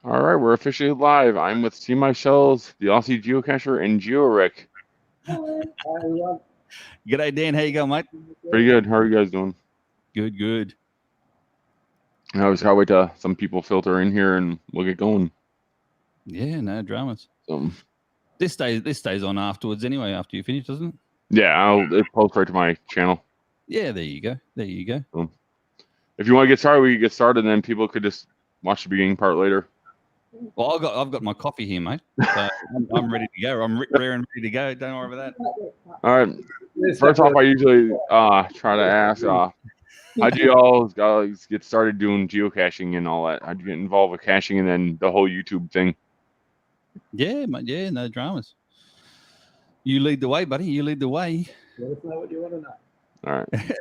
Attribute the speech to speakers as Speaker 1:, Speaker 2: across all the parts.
Speaker 1: All right, we're officially live. I'm with Team Shells, the Aussie GeoCacher, and GeoRick.
Speaker 2: Hello. Hi, everyone.
Speaker 3: G'day, Dan. How you going, mate?
Speaker 1: Pretty good. How are you guys doing?
Speaker 3: Good, good.
Speaker 1: I was gotta wait till some people filter in here and we'll get going.
Speaker 3: Yeah, no dramas.
Speaker 1: So
Speaker 3: This stays on afterwards anyway, after you finish, doesn't it?
Speaker 1: yeah, it post right to my channel.
Speaker 3: Yeah, there you go. There you go.
Speaker 1: So if you want to get started, we can get started, and then people could just watch the beginning part later.
Speaker 3: Well, I've got my coffee here, mate. So I'm ready to go. I'm rare and ready to go. Don't worry about that.
Speaker 1: All right. First off, I usually try to ask, how do you all guys get started doing geocaching and all that? How do you get involved with caching and then the whole YouTube thing?
Speaker 3: Yeah, mate. Yeah, no dramas. You lead the way, buddy. You lead the way.
Speaker 2: Let us know what you want to know.
Speaker 1: All right.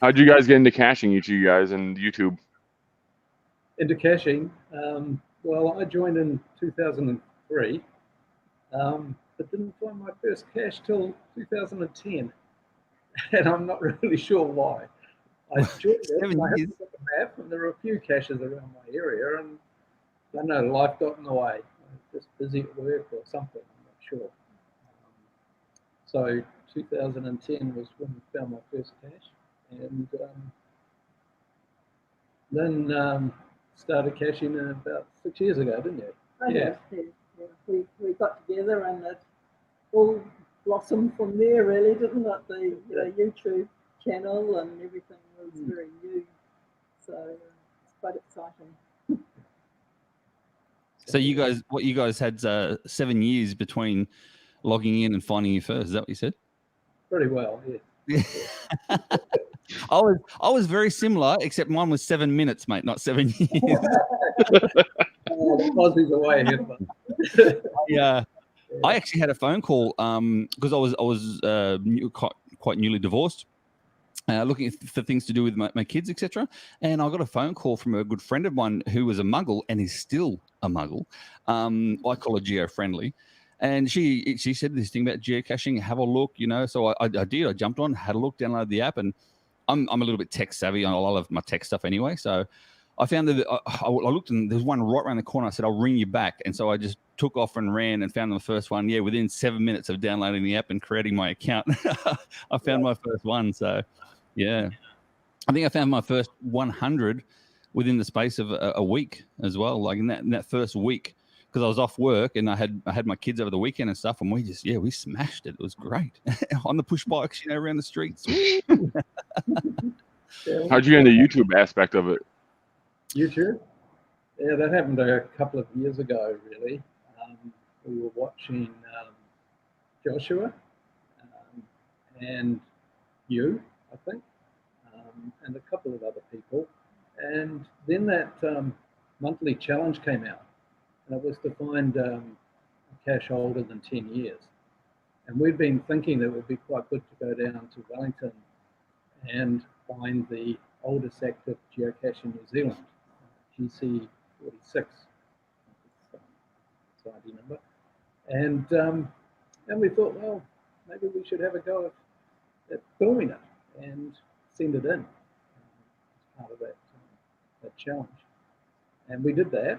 Speaker 1: How'd you guys get into caching, each of you guys, and YouTube?
Speaker 2: Into caching, well, I joined in 2003, but didn't find my first cache till 2010, and I'm not really sure why. I joined it, and I had to look at a map, and there were a few caches around my area, and I don't know, life got in the way. I was just busy at work or something, I'm not sure. So 2010 was when I found my first cache, and then started caching about 6 years ago, didn't you?
Speaker 4: Yeah. We got together and it all blossomed from there, really, didn't it? The YouTube channel and everything was very new, so it's quite exciting.
Speaker 3: So you guys had 7 years between logging in and finding you first. Is that what you said?
Speaker 2: Pretty well, yeah.
Speaker 3: I was very similar, except mine was 7 minutes, mate, not 7 years.
Speaker 2: Aussie's away ahead.
Speaker 3: Yeah, I actually had a phone call because I was quite newly divorced, looking for things to do with my kids, etc. And I got a phone call from a good friend of mine who was a muggle and is still a muggle. I call her geo-friendly. And she said this thing about geocaching. Have a look, So I did. I jumped on, had a look, downloaded the app, and I'm a little bit tech savvy on a lot of my tech stuff anyway. So I found that I looked and there's one right around the corner. I said, I'll ring you back. And so I just took off and ran and found the first one. Yeah, within 7 minutes of downloading the app and creating my account, I found my first one. So, yeah, I think I found my first 100 within the space of a week as well. Like in that first week, because I was off work and I had my kids over the weekend and stuff, and we smashed it. It was great on the push bikes, around the streets.
Speaker 1: How'd you get into the YouTube aspect of it?
Speaker 2: YouTube? Yeah, that happened a couple of years ago, really. We were watching Joshua and you, I think, and a couple of other people. And then that monthly challenge came out. And it was to find a cache older than 10 years. And we'd been thinking that it would be quite good to go down to Wellington and find the oldest active geocache in New Zealand, GC 46, it's ID number. And we thought, well, maybe we should have a go at filming it and send it in as part of that challenge. And we did that.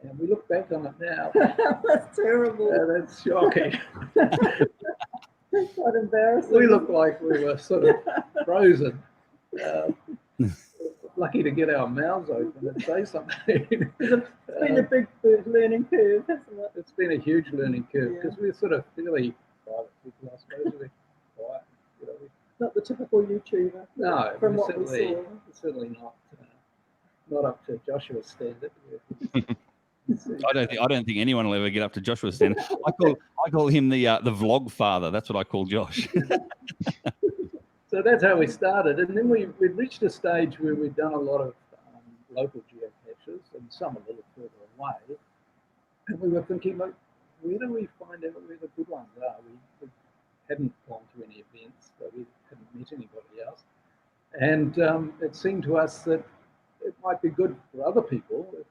Speaker 2: And we look back on it now.
Speaker 4: That's terrible.
Speaker 2: That's shocking.
Speaker 4: That's quite embarrassing.
Speaker 2: We looked like we were sort of frozen. Lucky to get our mouths open and say something.
Speaker 4: It's been a big learning curve, hasn't it?
Speaker 2: It's been a huge learning curve because we're sort of fairly private people, I suppose. We're quiet.
Speaker 4: Not the typical YouTuber.
Speaker 2: No,
Speaker 4: from what we saw.
Speaker 2: Certainly not up to Joshua's standard.
Speaker 3: I don't think anyone will ever get up to Joshua's standard. I call him the vlog father. That's what I call Josh.
Speaker 2: So that's how we started, and then we'd reached a stage where we'd done a lot of local geocaches, and some a little further away. And we were thinking, like, where do we find out where the good ones are? We hadn't gone to any events, so we hadn't met anybody else. And it seemed to us that it might be good for other people if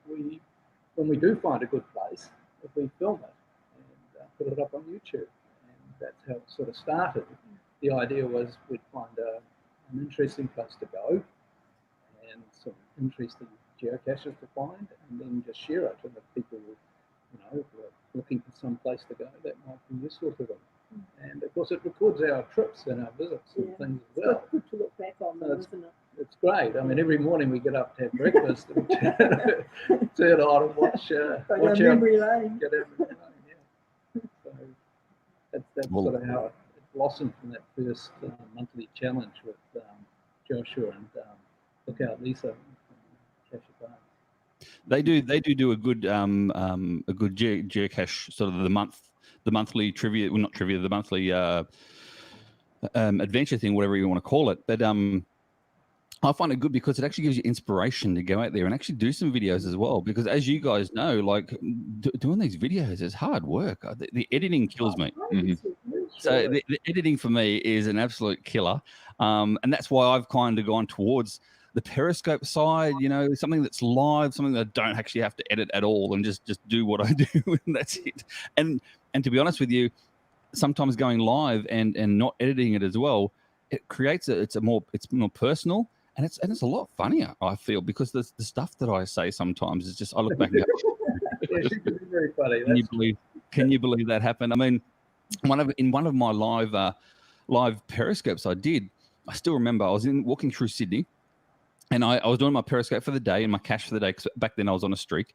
Speaker 2: when we do find a good place, if we film it and put it up on YouTube. And that's how it sort of started. The idea was we'd find an interesting place to go and some interesting geocaches to find, and then just share it. And if people, who are looking for some place to go, that might be useful to them. And of course, it records our trips and our visits and things as well.
Speaker 4: It's good to look back on them, isn't it?
Speaker 2: It's great. I mean, every morning we get up to have breakfast and turn on and watch
Speaker 4: Like memory lane.
Speaker 2: Get memory lane, yeah. So that's sort of how it blossomed from that first monthly challenge with Joshua and Look Out Lisa.
Speaker 3: They do a good geocache, sort of the monthly trivia, well, not trivia, the monthly adventure thing, whatever you want to call it. But I find it good because it actually gives you inspiration to go out there and actually do some videos as well. Because as you guys know, like doing these videos is hard work. The editing kills me. So the editing for me is an absolute killer, and that's why I've kind of gone towards the Periscope side, something that's live, something that I don't actually have to edit at all, and just do what I do, and that's it. And to be honest with you, sometimes going live and not editing it as well, it creates it's more personal, and it's a lot funnier, I feel, because the stuff that I say sometimes is just, I look back and go,
Speaker 2: yeah, she can be very funny.
Speaker 3: Can you believe that happened? I mean, in one of my live Periscopes I still remember I was walking through Sydney. And I was doing my Periscope for the day and my cache for the day, because back then I was on a streak.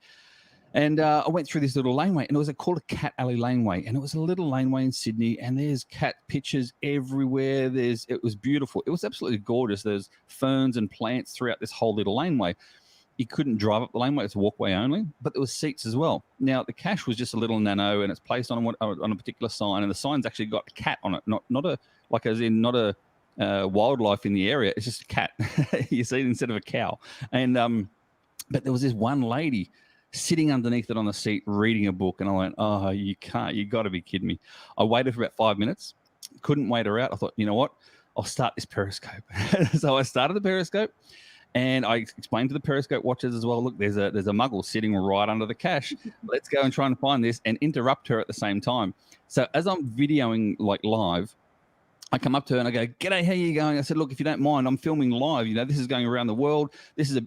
Speaker 3: And I went through this little laneway, and it was called a Cat Alley Laneway. And it was a little laneway in Sydney, and there's cat pictures everywhere. It was beautiful. It was absolutely gorgeous. There's ferns and plants throughout this whole little laneway. You couldn't drive up the laneway. It's a walkway only, but there was seats as well. Now, the cache was just a little nano, and it's placed on a particular sign, and the sign's actually got a cat on it, not a wildlife in the area. It's just a cat. You see it instead of a cow. And but there was this one lady sitting underneath it on the seat reading a book, and I went, oh, you got to be kidding me. I waited for about 5 minutes, couldn't wait her out. I thought, you know what, I'll start this Periscope. So I started the Periscope, and I explained to the Periscope watchers as well, look, there's a muggle sitting right under the cache. Let's go and try and find this, and interrupt her at the same time. So as I'm videoing like live, I come up to her and I go, "G'day, how you going?" I said, "Look, if you don't mind, I'm filming live. This is going around the world.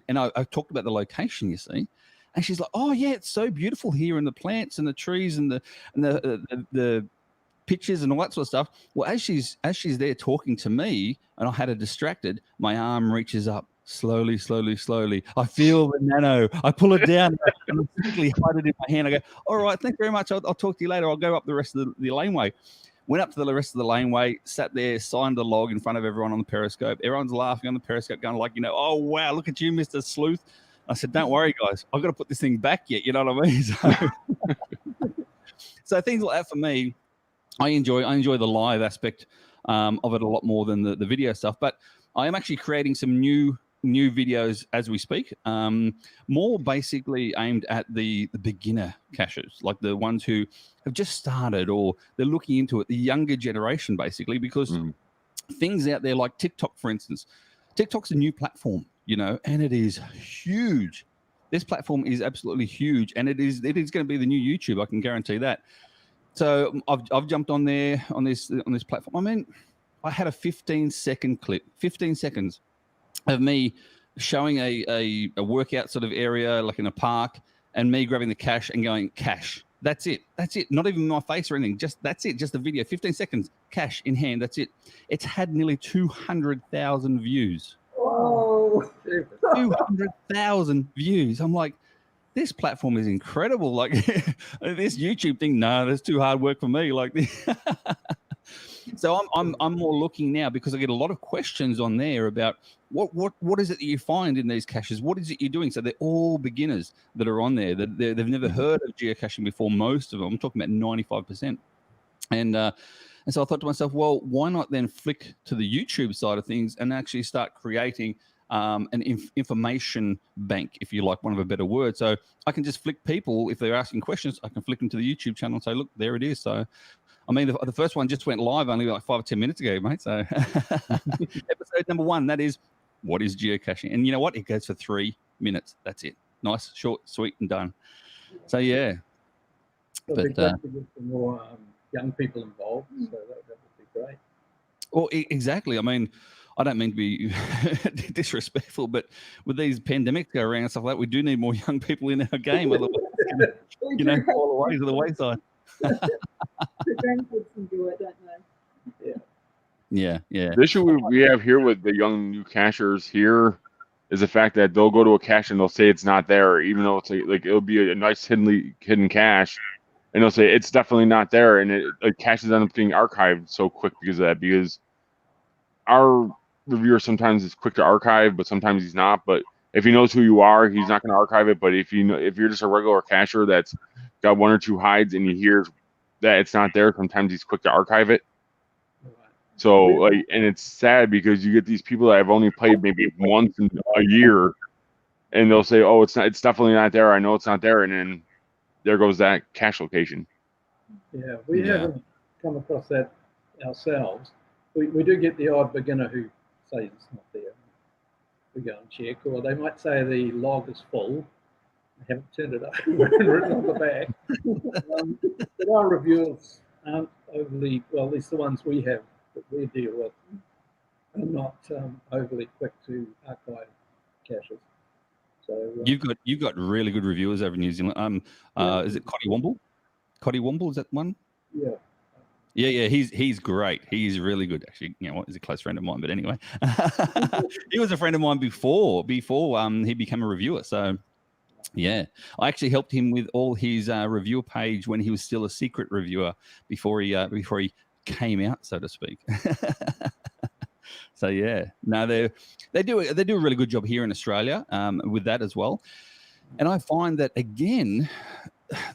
Speaker 3: And I talked about the location, you see." And she's like, "Oh yeah, it's so beautiful here, and the plants and the trees and the pictures and all that sort of stuff." Well, as she's there talking to me, and I had her distracted, my arm reaches up slowly. I feel the nano. I pull it down and I quickly hide it in my hand. I go, "All right, thank you very much. I'll talk to you later. I'll go up the rest of the laneway." Went up to the rest of the laneway, sat there, signed a log in front of everyone on the Periscope. Everyone's laughing on the Periscope, going like, "Oh, wow, look at you, Mr. Sleuth." I said, "Don't worry, guys. I've got to put this thing back yet." You know what I mean? So things like that for me, I enjoy the live aspect of it a lot more than the video stuff. But I am actually creating some new videos as we speak, more basically aimed at the beginner cachers, like the ones who have just started or they're looking into it, the younger generation basically, because things out there like TikTok, for instance. TikTok's a new platform, and it is huge. This platform is absolutely huge, and it is going to be the new YouTube. I can guarantee that. So I've jumped on there on this platform. I mean, I had a 15-second clip, 15 seconds of me showing a workout sort of area, like in a park, and me grabbing the cache and going, "Cache." That's it. Not even my face or anything. That's it. Just the video. 15 seconds, cache in hand. That's it. It's had nearly 200,000 views.
Speaker 4: Oh,
Speaker 3: 200,000 views. I'm like, this platform is incredible. Like this YouTube thing, no, that's too hard work for me. Like this. So I'm more looking now, because I get a lot of questions on there about what is it that you find in these caches? What is it you're doing? So they're all beginners that are on there. They've never heard of geocaching before. Most of them, I'm talking about 95%. And so I thought to myself, well, why not then flick to the YouTube side of things and actually start creating an information bank, if you like, one of a better word. So I can just flick people, if they're asking questions, I can flick them to the YouTube channel and say, look, there it is. So I mean, the first one just went live only like 5 or 10 minutes ago, mate. So episode number 1, that is, what is geocaching? And you know what? It goes for 3 minutes. That's it. Nice, short, sweet, and done. So, yeah.
Speaker 2: It'll be great to get some more young people involved. So that would be great.
Speaker 3: Well, exactly. I mean, I don't mean to be disrespectful, but with these pandemics go around and stuff like that, we do need more young people in our game. Otherwise, it's going to fall away to the wayside.
Speaker 4: The grandkids enjoy it, don't they?
Speaker 3: Yeah.
Speaker 1: The issue we have here with the young new cachers here is the fact that they'll go to a cache and they'll say it's not there, even though it's like it'll be a nice hidden cache, and they'll say it's definitely not there, and caches end up getting archived so quick because of that. Because our reviewer sometimes is quick to archive, but sometimes he's not. But if he knows who you are, he's not going to archive it. But if you're just a regular cacher that's got one or two hides and he hears that it's not there, sometimes he's quick to archive it. So and it's sad because you get these people that have only played maybe once in a year, and they'll say, "Oh, it's definitely not there. I know it's not there," and then there goes that cache location.
Speaker 2: Yeah, we haven't come across that ourselves. We do get the odd beginner who says it's not there. We go and check, or they might say the log is full. They haven't turned it over and written on the back. But our reviewers aren't overly, well, at least the ones we have that we deal with, are not overly quick to archive caches. So
Speaker 3: you've got really good reviewers over in New Zealand. Is it Cotty Womble? Cotty Womble, is that one?
Speaker 2: Yeah.
Speaker 3: Yeah, he's great. He's really good, actually. You know what? He's a close friend of mine, but anyway, he was a friend of mine before he became a reviewer. So, yeah, I actually helped him with all his reviewer page when he was still a secret reviewer before he came out, so to speak. So yeah, no, they do a really good job here in Australia with that as well. And I find that again,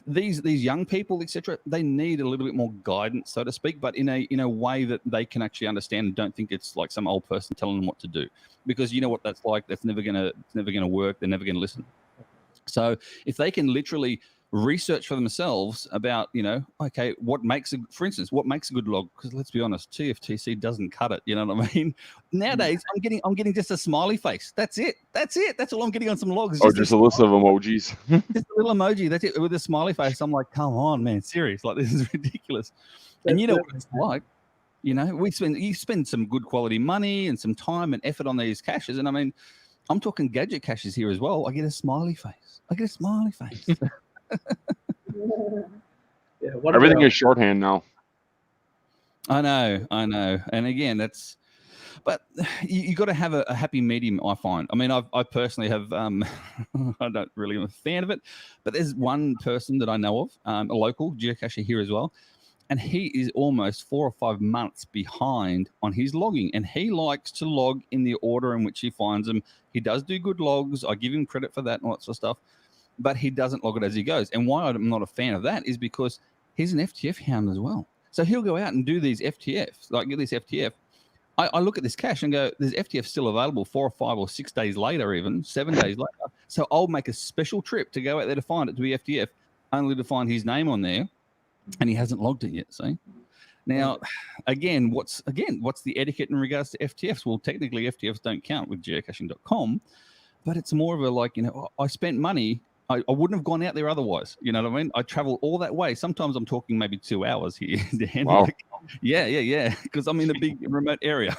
Speaker 3: these young people, etc., they need a little bit more guidance, so to speak, but in a way that they can actually understand and don't think it's like some old person telling them what to do, because you know what that's like. That's never gonna work. They're never gonna listen. So if they can literally research for themselves about, okay, what makes a good log? Because let's be honest, TFTC doesn't cut it. You know what I mean? Nowadays, I'm getting just a smiley face. That's it. That's all I'm getting on some logs.
Speaker 1: Just a list of emojis.
Speaker 3: Just a little emoji. That's it, with a smiley face. I'm like, come on, man, serious? Like, this is ridiculous. And you know what it's like. You spend some good quality money and some time and effort on these caches, and I mean, I'm talking gadget caches here as well. I get a smiley face.
Speaker 2: Yeah,
Speaker 1: everything is shorthand now.
Speaker 3: I know. And again, but you got to have a happy medium, I find. I mean, I personally have, I don't really am a fan of it, but there's one person that I know of, a local geocacher here as well, and he is almost 4 or 5 months behind on his logging, and he likes to log in the order in which he finds them. He does do good logs. I give him credit for that and all that sort of stuff, but he doesn't log it as he goes. And why I'm not a fan of that is because he's an FTF hound as well. So he'll go out and do these FTFs, like get this FTF. I look at this cache and go, there's FTF still available 4 or 5 or 6 days later, even 7 days later. So I'll make a special trip to go out there to find it to be FTF, only to find his name on there, and he hasn't logged it yet. See? Now, again, what's the etiquette in regards to FTFs? Well, technically FTFs don't count with geocaching.com, but it's more of a like, I spent money. I wouldn't have gone out there otherwise. You know what I mean? I travel all that way. Sometimes I'm talking maybe 2 hours here.
Speaker 1: Wow.
Speaker 3: Yeah. Because I'm in a big remote area.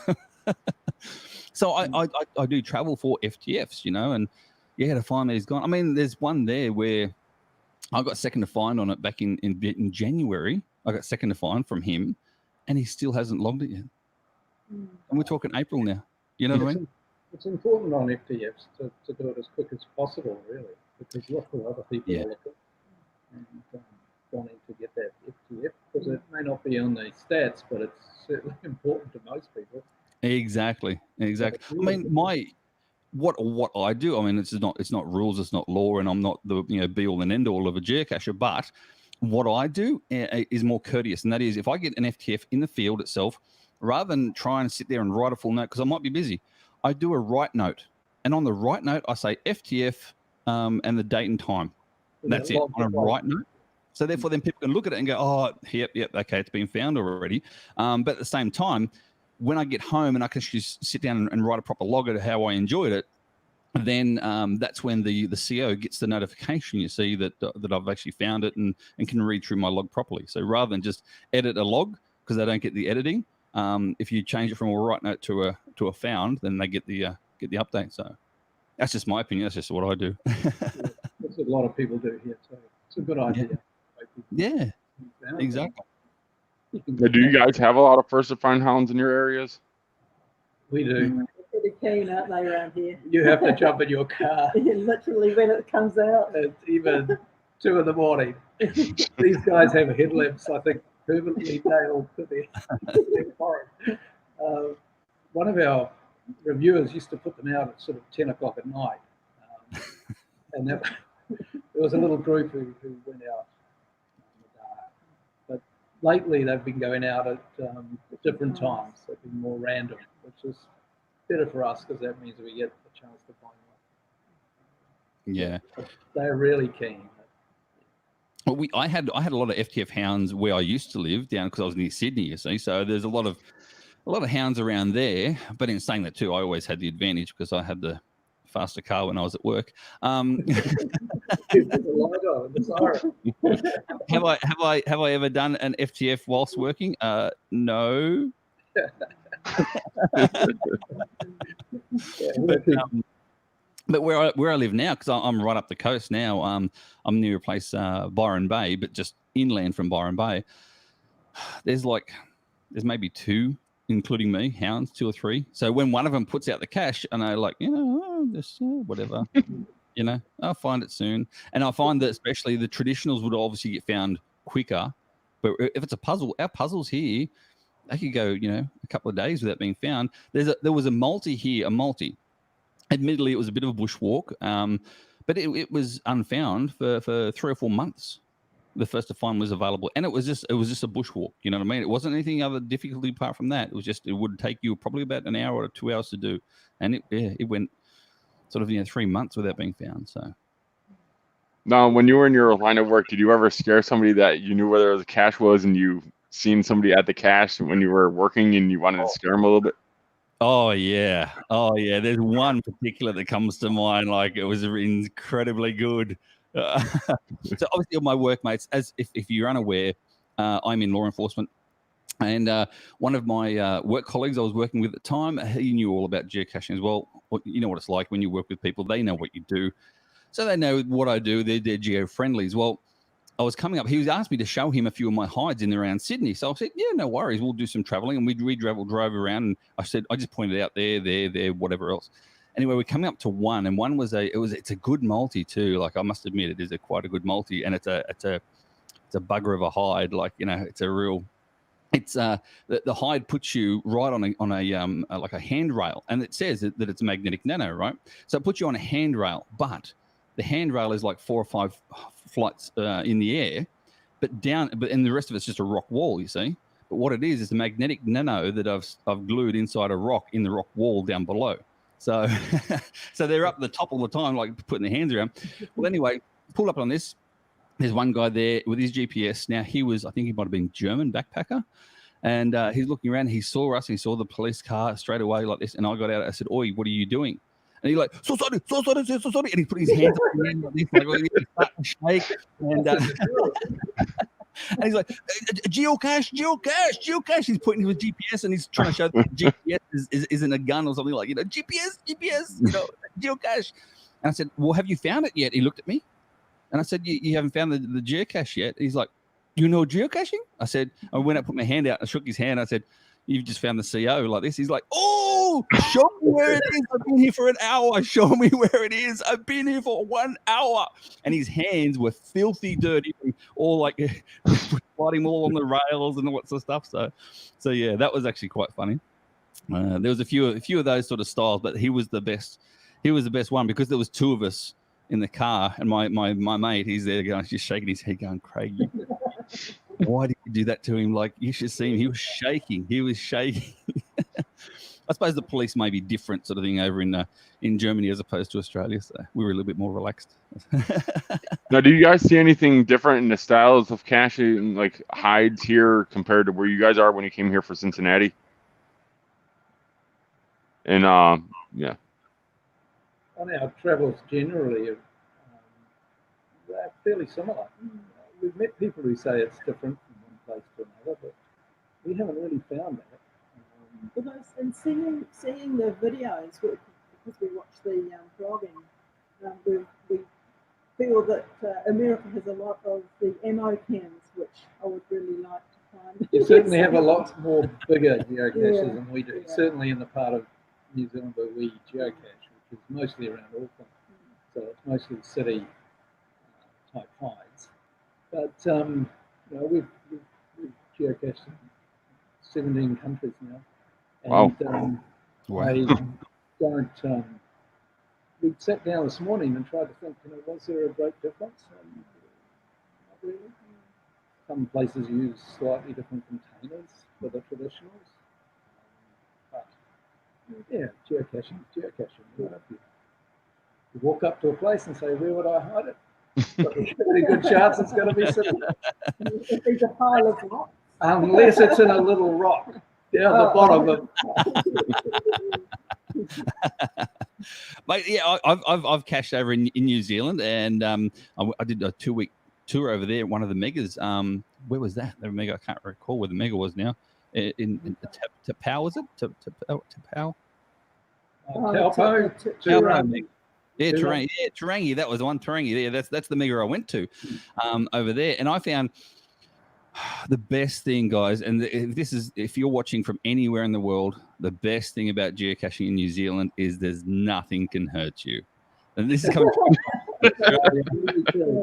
Speaker 3: So I do travel for FTFs, and to find these gone. I mean, there's one there where I got second to find on it back in January. I got second to find from him, and he still hasn't logged it yet. And we're talking April now. You know what I mean?
Speaker 2: It's important on FTFs to do it as quick as possible, really, because lots of other people are looking and wanting to get that FTF, because it may not be on the stats, but it's certainly important to most people.
Speaker 3: Exactly. I mean, what I do, I mean, it's not rules, it's not law, and I'm not the be all and end all of a geocacher, but what I do is more courteous, and that is if I get an FTF in the field itself, rather than try and sit there and write a full note because I might be busy, I do a write note, and on the write note I say FTF and the date and time. That's it, on a write note. So therefore, then people can look at it and go, "Oh, yep, okay, it's been found already." But at the same time, when I get home and I can just sit down and write a proper log of how I enjoyed it, then that's when the CO gets the notification, you see, that I've actually found it and can read through my log properly. So rather than just edit a log because they don't get the editing, If you change it from a write note to a found, then they get the update. So that's just my opinion. That's just what I do.
Speaker 2: That's what a lot of people do here too. It's a good idea.
Speaker 3: Yeah, exactly.
Speaker 1: Now, do you guys have a lot of first to find hounds in your areas?
Speaker 2: We do.
Speaker 4: Pretty keen, aren't they, around here?
Speaker 2: You have to jump in your car.
Speaker 4: Literally when it comes out.
Speaker 2: It's even 2 in the morning. These guys have headlamps, I think, permanently nailed to their forehead. One of our reviewers used to put them out at sort of 10 o'clock at night. And there was a little group who went out in the dark. But lately they've been going out at different times. They've been more random, which is better for us because that means we get a chance to find one.
Speaker 3: Yeah.
Speaker 2: But they're really keen.
Speaker 3: Well, I had a lot of FTF hounds where I used to live down because I was near Sydney, you see. So there's a lot of hounds around there. But in saying that too, I always had the advantage because I had the faster car when I was at work. Have I ever done an FTF whilst working? No. But where I live now, because I'm right up the coast now, I'm near a place, Byron Bay, but just inland from Byron Bay. There's maybe 2, including me, hounds, 2 or 3. So when one of them puts out the cache, and I just whatever, I'll find it soon. And I find that especially the traditionals would obviously get found quicker. But if it's a puzzle, our puzzles here, they could go, a couple of days without being found. There was a multi here, Admittedly, it was a bit of a bushwalk, but it was unfound for 3 or 4 months. The first to find was available, and it was just a bushwalk. You know what I mean? It wasn't anything other difficulty apart from that. It would take you probably about an hour or 2 hours to do, and it went sort of 3 months without being found. So.
Speaker 1: Now, when you were in your line of work, did you ever scare somebody that you knew where the cache was, and you seen somebody at the cache when you were working, and you wanted to scare them a little bit?
Speaker 3: Oh yeah. There's one particular that comes to mind. Like, it was incredibly good. So obviously, all my workmates, as if you're unaware, I'm in law enforcement, and one of my work colleagues I was working with at the time, he knew all about geocaching as well. You know what it's like when you work with people; they know what you do, so they know what I do. They're geo friendlies. Well, I was coming up. He was asked me to show him a few of my hides in and around Sydney. So I said, yeah, no worries. We'll do some traveling. And we drove around. And I said, I just pointed out there, whatever else. Anyway, we're coming up to one, and one it's a good multi too. Like, I must admit, it is quite a good multi, and it's a bugger of a hide. Like, it's a real. It's the hide puts you right on a like a handrail, and it says that it's magnetic nano, right? So it puts you on a handrail, but the handrail is like 4 or 5 flights in the air, and the rest of it's just a rock wall, you see. But what it is a magnetic nano that I've glued inside a rock in the rock wall down below. So, so they're up the top all the time, like putting their hands around. Well, anyway, pulled up on this. There's one guy there with his GPS. Now, I think he might have been German backpacker. And he's looking around. He saw us. He saw the police car straight away like this. And I got out. I said, "Oi, what are you doing?" And he's like, so sorry. And he put his hands up like this, like starting to shake. And, and he's like, geocache. He's pointing to his GPS, and he's trying to show that GPS isn't a gun or something, like, GPS, geocache. And I said, well, have you found it yet? He looked at me, and I said, you haven't found the geocache yet? He's like, you know geocaching? I said, I went up, put my hand out, and shook his hand. I said, you've just found the CO like this. He's like, oh, show me where it is. I've been here for an hour. Show me where it is. I've been here for 1 hour. And his hands were filthy dirty, all like sliding all on the rails and all that sort of stuff. So yeah, that was actually quite funny. There was a few of those sort of styles, but he was the best. He was the best one because there was 2 of us in the car, and my mate, he's there going, just shaking his head, going, Craig, why did you do that to him? Like, you should see him. He was shaking. I suppose the police may be different sort of thing over in Germany as opposed to Australia, so we were a little bit more relaxed.
Speaker 1: Now, do you guys see anything different in the styles of caching, like hides here compared to where you guys are when you came here for Cincinnati? And yeah.
Speaker 2: On our travels generally, they're fairly similar. We've met people who say it's different from one place to another, but we haven't really found that.
Speaker 4: Because and seeing the videos, because we watch the vlogging, we feel that America has a lot of the ammo cans, which I would really like to find.
Speaker 2: You certainly have a lot more bigger geocaches
Speaker 4: Yeah,
Speaker 2: than we do.
Speaker 4: yeah.
Speaker 2: Certainly in the part of New Zealand where we geocache, which is mostly around Auckland. So it's mostly city type finds. But you know, we've geocached in 17 countries now.
Speaker 1: Wow.
Speaker 2: And
Speaker 3: Wow.
Speaker 2: I don't. We sat down this morning and tried to think, you know, was there a great difference? Not really. Some places use slightly different containers for the traditionals. But yeah, geocaching. You know, you walk up to a place and say, where would I hide it? Got a pretty good chance it's going to be sitting.
Speaker 4: If there's a pile of rocks.
Speaker 2: Unless it's in a little rock down the bottom of.
Speaker 3: Mate, yeah, I've cached over in New Zealand, and I did a 2-week tour over there. One of the megas. Where was that? The mega. I can't recall where the mega was now. In Tapau, was it? Tapau.
Speaker 2: Taupo.
Speaker 3: Yeah, Tarangi. That was the one. Tarangi. Yeah, that's the mega I went to over there, and I found the best thing, guys. And if you're watching from anywhere in the world, the best thing about geocaching in New Zealand is there's nothing can hurt you. And this is coming from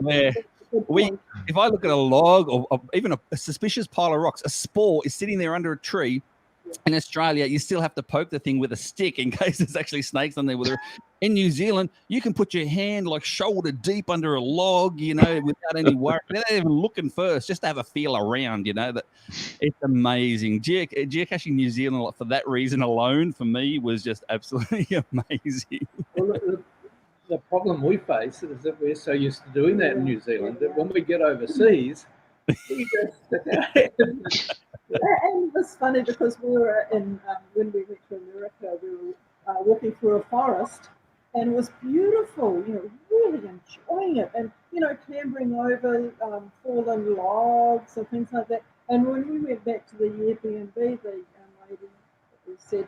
Speaker 3: where if I look at a log or even a suspicious pile of rocks, a spore is sitting there under a tree. In Australia, you still have to poke the thing with a stick in case there's actually snakes on there. In New Zealand, you can put your hand like shoulder deep under a log, you know, without any worry, without even looking first, just to have a feel around, you know. That it's amazing. Geocaching New Zealand, for that reason alone, for me, was just absolutely amazing.
Speaker 2: Well, the problem we face is that we're so used to doing that in New Zealand that when we get overseas, we just
Speaker 4: And it was funny because we were when we went to America, we were walking through a forest, and it was beautiful, you know, really enjoying it, and, you know, clambering over fallen logs and things like that. And when we went back to the Airbnb, the lady said,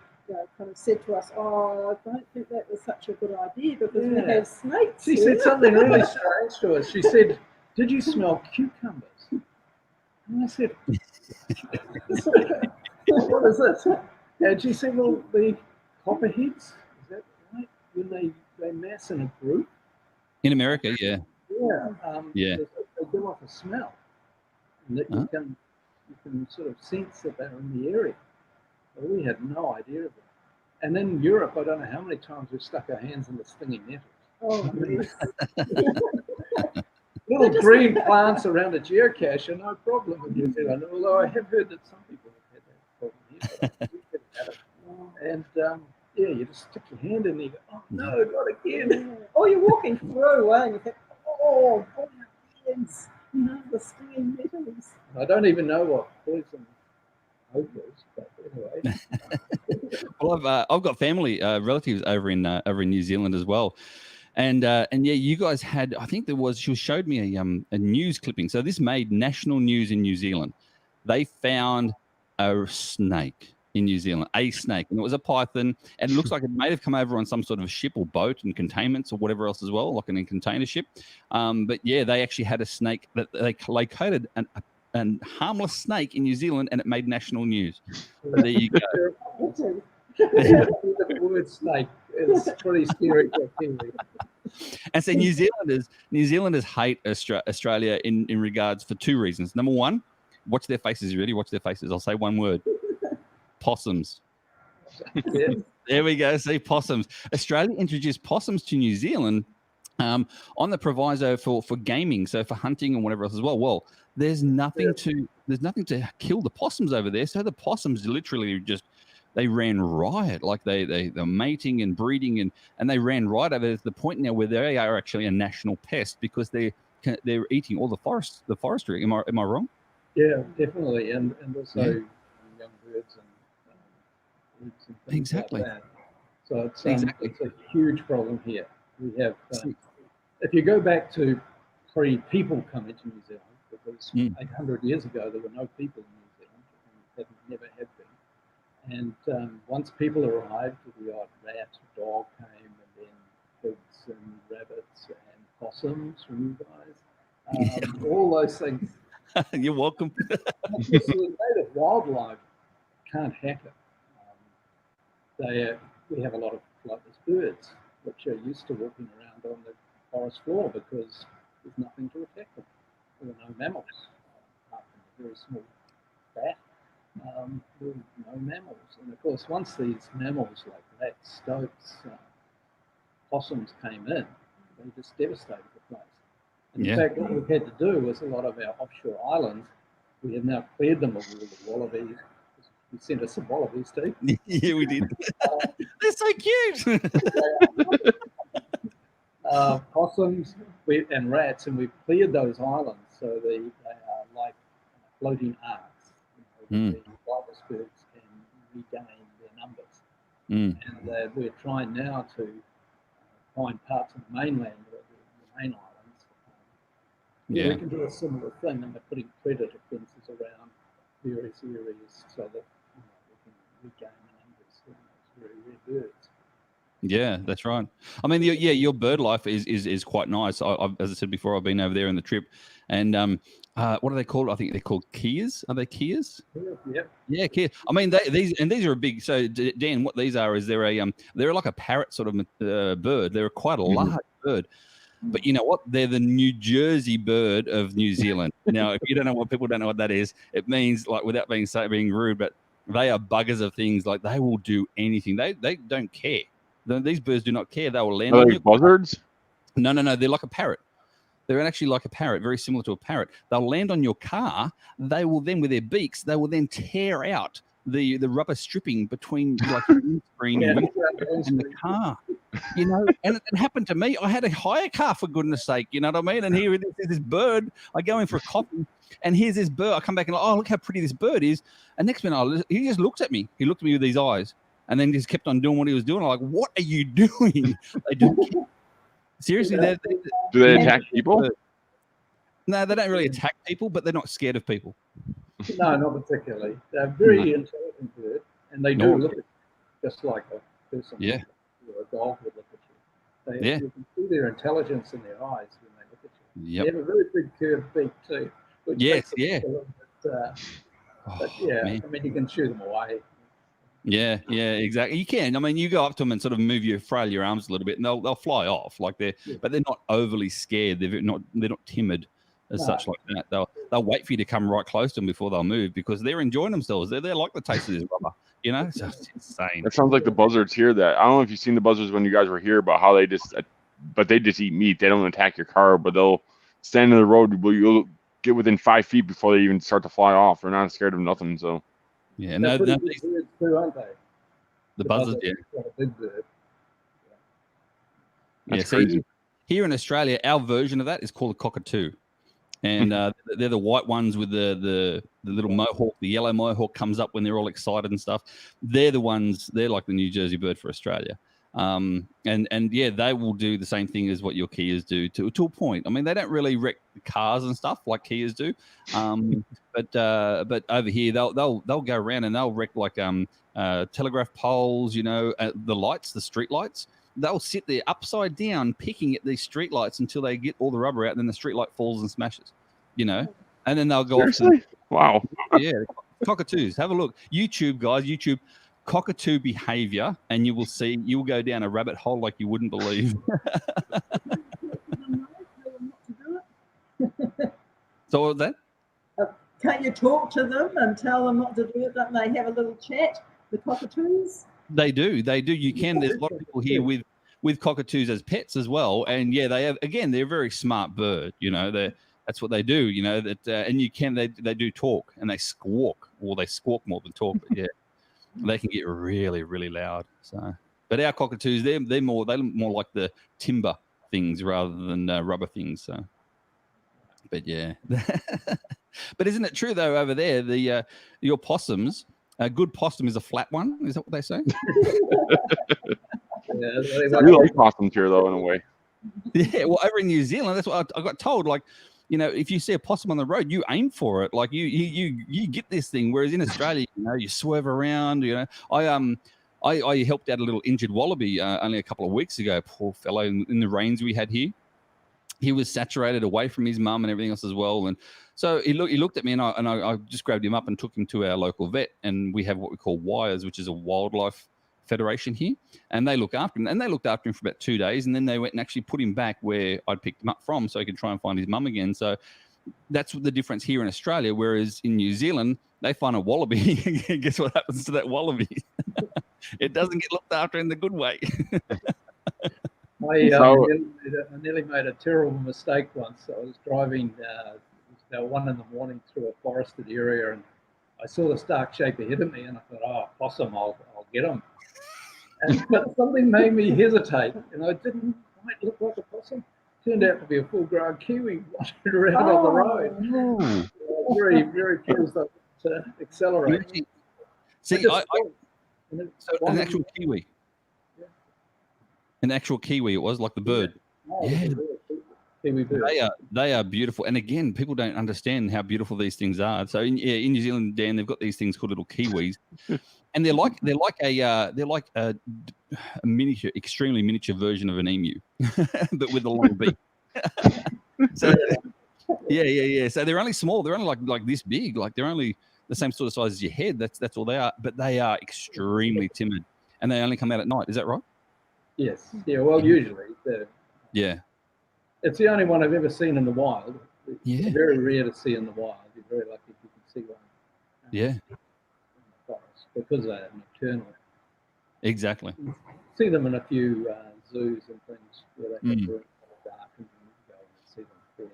Speaker 4: kind of said to us, "Oh, I don't think that was such a good idea because we have snakes."
Speaker 2: She said something really strange to us. She said, "Did you smell cucumbers?" And I said, "What is this?" And she said, "Well, the copperheads, is that right? When they mass in a group
Speaker 3: In America, yeah.
Speaker 2: They give off a smell, and that you can sort of sense that they're in the area." Well, we had no idea of it. And in Europe, I don't know how many times we've stuck our hands in the stinging nettles.
Speaker 4: Oh, yes.
Speaker 2: Little green plants around a geocache are no problem in New Zealand, although I have heard that some people have had that problem here, but we haven't had it. And you just stick your hand in there and go, "Oh no, not again."
Speaker 4: Or you're walking through and you think, "Oh, boy, hands, you know, the stinging nettles."
Speaker 2: I don't even know what poison oak is, but anyway.
Speaker 3: Well, I've got family relatives over in New Zealand as well. And yeah, you guys had, I think she showed me a news clipping. So this made national news in New Zealand. They found a snake in New Zealand, a snake, and it was a python. And it looks like it may have come over on some sort of ship or boat and containments or whatever else as well, like a container ship. But yeah, they actually had a snake that they located a harmless snake in New Zealand, and it made national news. So there you go.
Speaker 2: The word snake is pretty scary for a Kiwi.
Speaker 3: And so New Zealanders hate Australia in regards for two reasons. Number one, watch their faces. You ready? Watch their faces. I'll say one word: possums.
Speaker 2: Yeah.
Speaker 3: There we go. See, possums. Australia introduced possums to New Zealand on the proviso for gaming, so for hunting and whatever else as well. Well, there's nothing to kill the possums over there. So the possums literally just they ran riot, like they're mating and breeding and they ran riot over to the point now where they are actually a national pest because they're eating all the forestry. Am I wrong?
Speaker 2: Yeah, definitely, and also young birds and things
Speaker 3: exactly
Speaker 2: like that. So it's
Speaker 3: exactly.
Speaker 2: it's a huge problem here. We have if you go back to pre-people coming to New Zealand, because 800 years ago there were no people in New Zealand and never have been. And once people arrived, the odd rat, dog came, and then pigs and rabbits and possums from you guys. All those things.
Speaker 3: You're welcome.
Speaker 2: The native wildlife can't hack it. We have a lot of flightless birds, which are used to walking around on the forest floor because there's nothing to attack them. There are no mammals, apart from a very small bat. There are no mammals. And of course, once these mammals like rats, stoats, possums came in, they just devastated the place. And in fact, what we've had to do is a lot of our offshore islands, we have now cleared them of all the wallabies. You sent us some wallabies, Steve.
Speaker 3: Yeah, we did. They're so cute.
Speaker 2: Possums and rats, and we've cleared those islands so they are like floating arcs. The flightless birds can regain their numbers. And we're trying now to find parts of the mainland, the main islands. We can do a similar thing, and we're putting predator fences around various areas so that we can regain the numbers of those very rare birds.
Speaker 3: Yeah, that's right. I mean, your bird life is quite nice. As I said before, I've been over there on the trip, and what are they called? I think they're called keas. Are they keas? Yeah, keas. I mean, these are a big. So Dan, what these are is they're like a parrot sort of bird. They're quite a large bird. But you know what? They're the New Jersey bird of New Zealand. Now, if you don't know what people don't know what that is, it means, like, without being rude, but they are buggers of things. Like, they will do anything. They don't care. These birds do not care. They will land on you.
Speaker 1: Buzzards?
Speaker 3: No. They're like a parrot. They're actually like a parrot, very similar to a parrot. They'll land on your car. They will then, with their beaks, they will then tear out the rubber stripping between like the windscreen and the car. You know, and it happened to me. I had a hire car, for goodness sake. You know what I mean? And here is this bird. I go in for a coffee, and here's this bird. I come back and like, oh, look how pretty this bird is. And next minute, he just looks at me. He looked at me with these eyes, and then just kept on doing what he was doing. I'm like, what are you doing? They don't care. Seriously,
Speaker 1: do they attack people?
Speaker 3: No, they don't really attack people, but they're not scared of people.
Speaker 2: No, not particularly. They're very intelligent bird, and they do look at you just like a person.
Speaker 3: Yeah.
Speaker 2: Or a dog would look at you. You can see their intelligence in their eyes when they look at you. They have a very big curved beak too. But I mean, you can shoo them away.
Speaker 3: Yeah, exactly. You can. I mean, you go up to them and sort of frail your arms a little bit, and they'll fly off. Like but they're not overly scared. They're not timid as such like that. They'll wait for you to come right close to them before they'll move because they're enjoying themselves. They like the taste of this rubber. You know, it's just insane.
Speaker 1: That sounds like the buzzards here. That I don't know if you've seen the buzzards when you guys were here, about how they just eat meat. They don't attack your car, but they'll stand in the road. You'll get within 5 feet before they even start to fly off. They're not scared of nothing. So
Speaker 2: yeah, no, birds too, aren't they?
Speaker 3: The buzzards, yeah.
Speaker 2: A big bird.
Speaker 1: That's crazy.
Speaker 3: See, here in Australia, our version of that is called a cockatoo. And they're the white ones with the little mohawk. The yellow mohawk comes up when they're all excited and stuff. They're the ones. They're like the New Jersey bird for Australia. And they will do the same thing as what your Kias do to a point. I mean, they don't really wreck the cars and stuff like Kias do. But over here they'll go around and they'll wreck like telegraph poles. You know, the lights, the street lights. They'll sit there upside down picking at these street lights until they get all the rubber out, and then the street light falls and smashes, you know, and then they'll go
Speaker 1: Seriously? Wow.
Speaker 3: Yeah, cockatoos. Have a look. YouTube, guys, cockatoo behavior, and you will go down a rabbit hole like you wouldn't believe. So what was that?
Speaker 4: Can't you talk to them and tell them not to do it? Don't they have a little chat, the cockatoos? They do.
Speaker 3: You can. There's a lot of people here with cockatoos as pets as well, and they have. Again, they're a very smart bird. You know, that's what they do. You know that, and they do talk and they squawk, or they squawk more than talk. But yeah, they can get really, really loud. So, but our cockatoos, they're more like the timber things rather than rubber things. So, but yeah, but isn't it true though? Over there, your possums. A good possum is a flat one. Is that what they say?
Speaker 1: We like possums here, though, in a way.
Speaker 3: Yeah, well, over in New Zealand, that's what I got told. Like, if you see a possum on the road, you aim for it. Like you get this thing. Whereas in Australia, you swerve around. I helped out a little injured wallaby only a couple of weeks ago. Poor fellow in the rains we had here. He was saturated away from his mum and everything else as well. And so he looked at me, and I just grabbed him up and took him to our local vet. And we have what we call WIRES, which is a wildlife federation here, and they look after him. And they looked after him for about 2 days, and then they went and actually put him back where I'd picked him up from, so he could try and find his mum again. So that's the difference here in Australia. Whereas in New Zealand, they find a wallaby, and guess what happens to that wallaby? It doesn't get looked after in the good way.
Speaker 2: I nearly made a terrible mistake once. I was driving about 1 a.m. through a forested area, and I saw this dark shape ahead of me, and I thought, "Oh, possum! I'll get him." But something made me hesitate, and I didn't quite look like a possum. Turned out to be a full-grown kiwi wandering around on the road.
Speaker 3: No.
Speaker 2: Very, very pleased to accelerate.
Speaker 3: See, an actual kiwi. An actual kiwi, it was like the bird.
Speaker 2: Yeah. Kiwi bird.
Speaker 3: They are beautiful, and again, people don't understand how beautiful these things are. So in New Zealand, Dan, they've got these things called little kiwis, and they're like a miniature, extremely miniature version of an emu, but with a long beak. So yeah. So they're only small. They're only like this big. Like they're only the same sort of size as your head. That's all they are. But they are extremely timid, and they only come out at night. Is that right?
Speaker 2: Yes. Yeah. Well, usually.
Speaker 3: Yeah.
Speaker 2: It's the only one I've ever seen in the wild.
Speaker 3: Yeah.
Speaker 2: It's very rare to see in the wild. You're very lucky if you can see one.
Speaker 3: Yeah.
Speaker 2: In the forest, because they're nocturnal.
Speaker 3: Exactly.
Speaker 2: You see them in a few zoos and things where they have dark, and you go and see them there.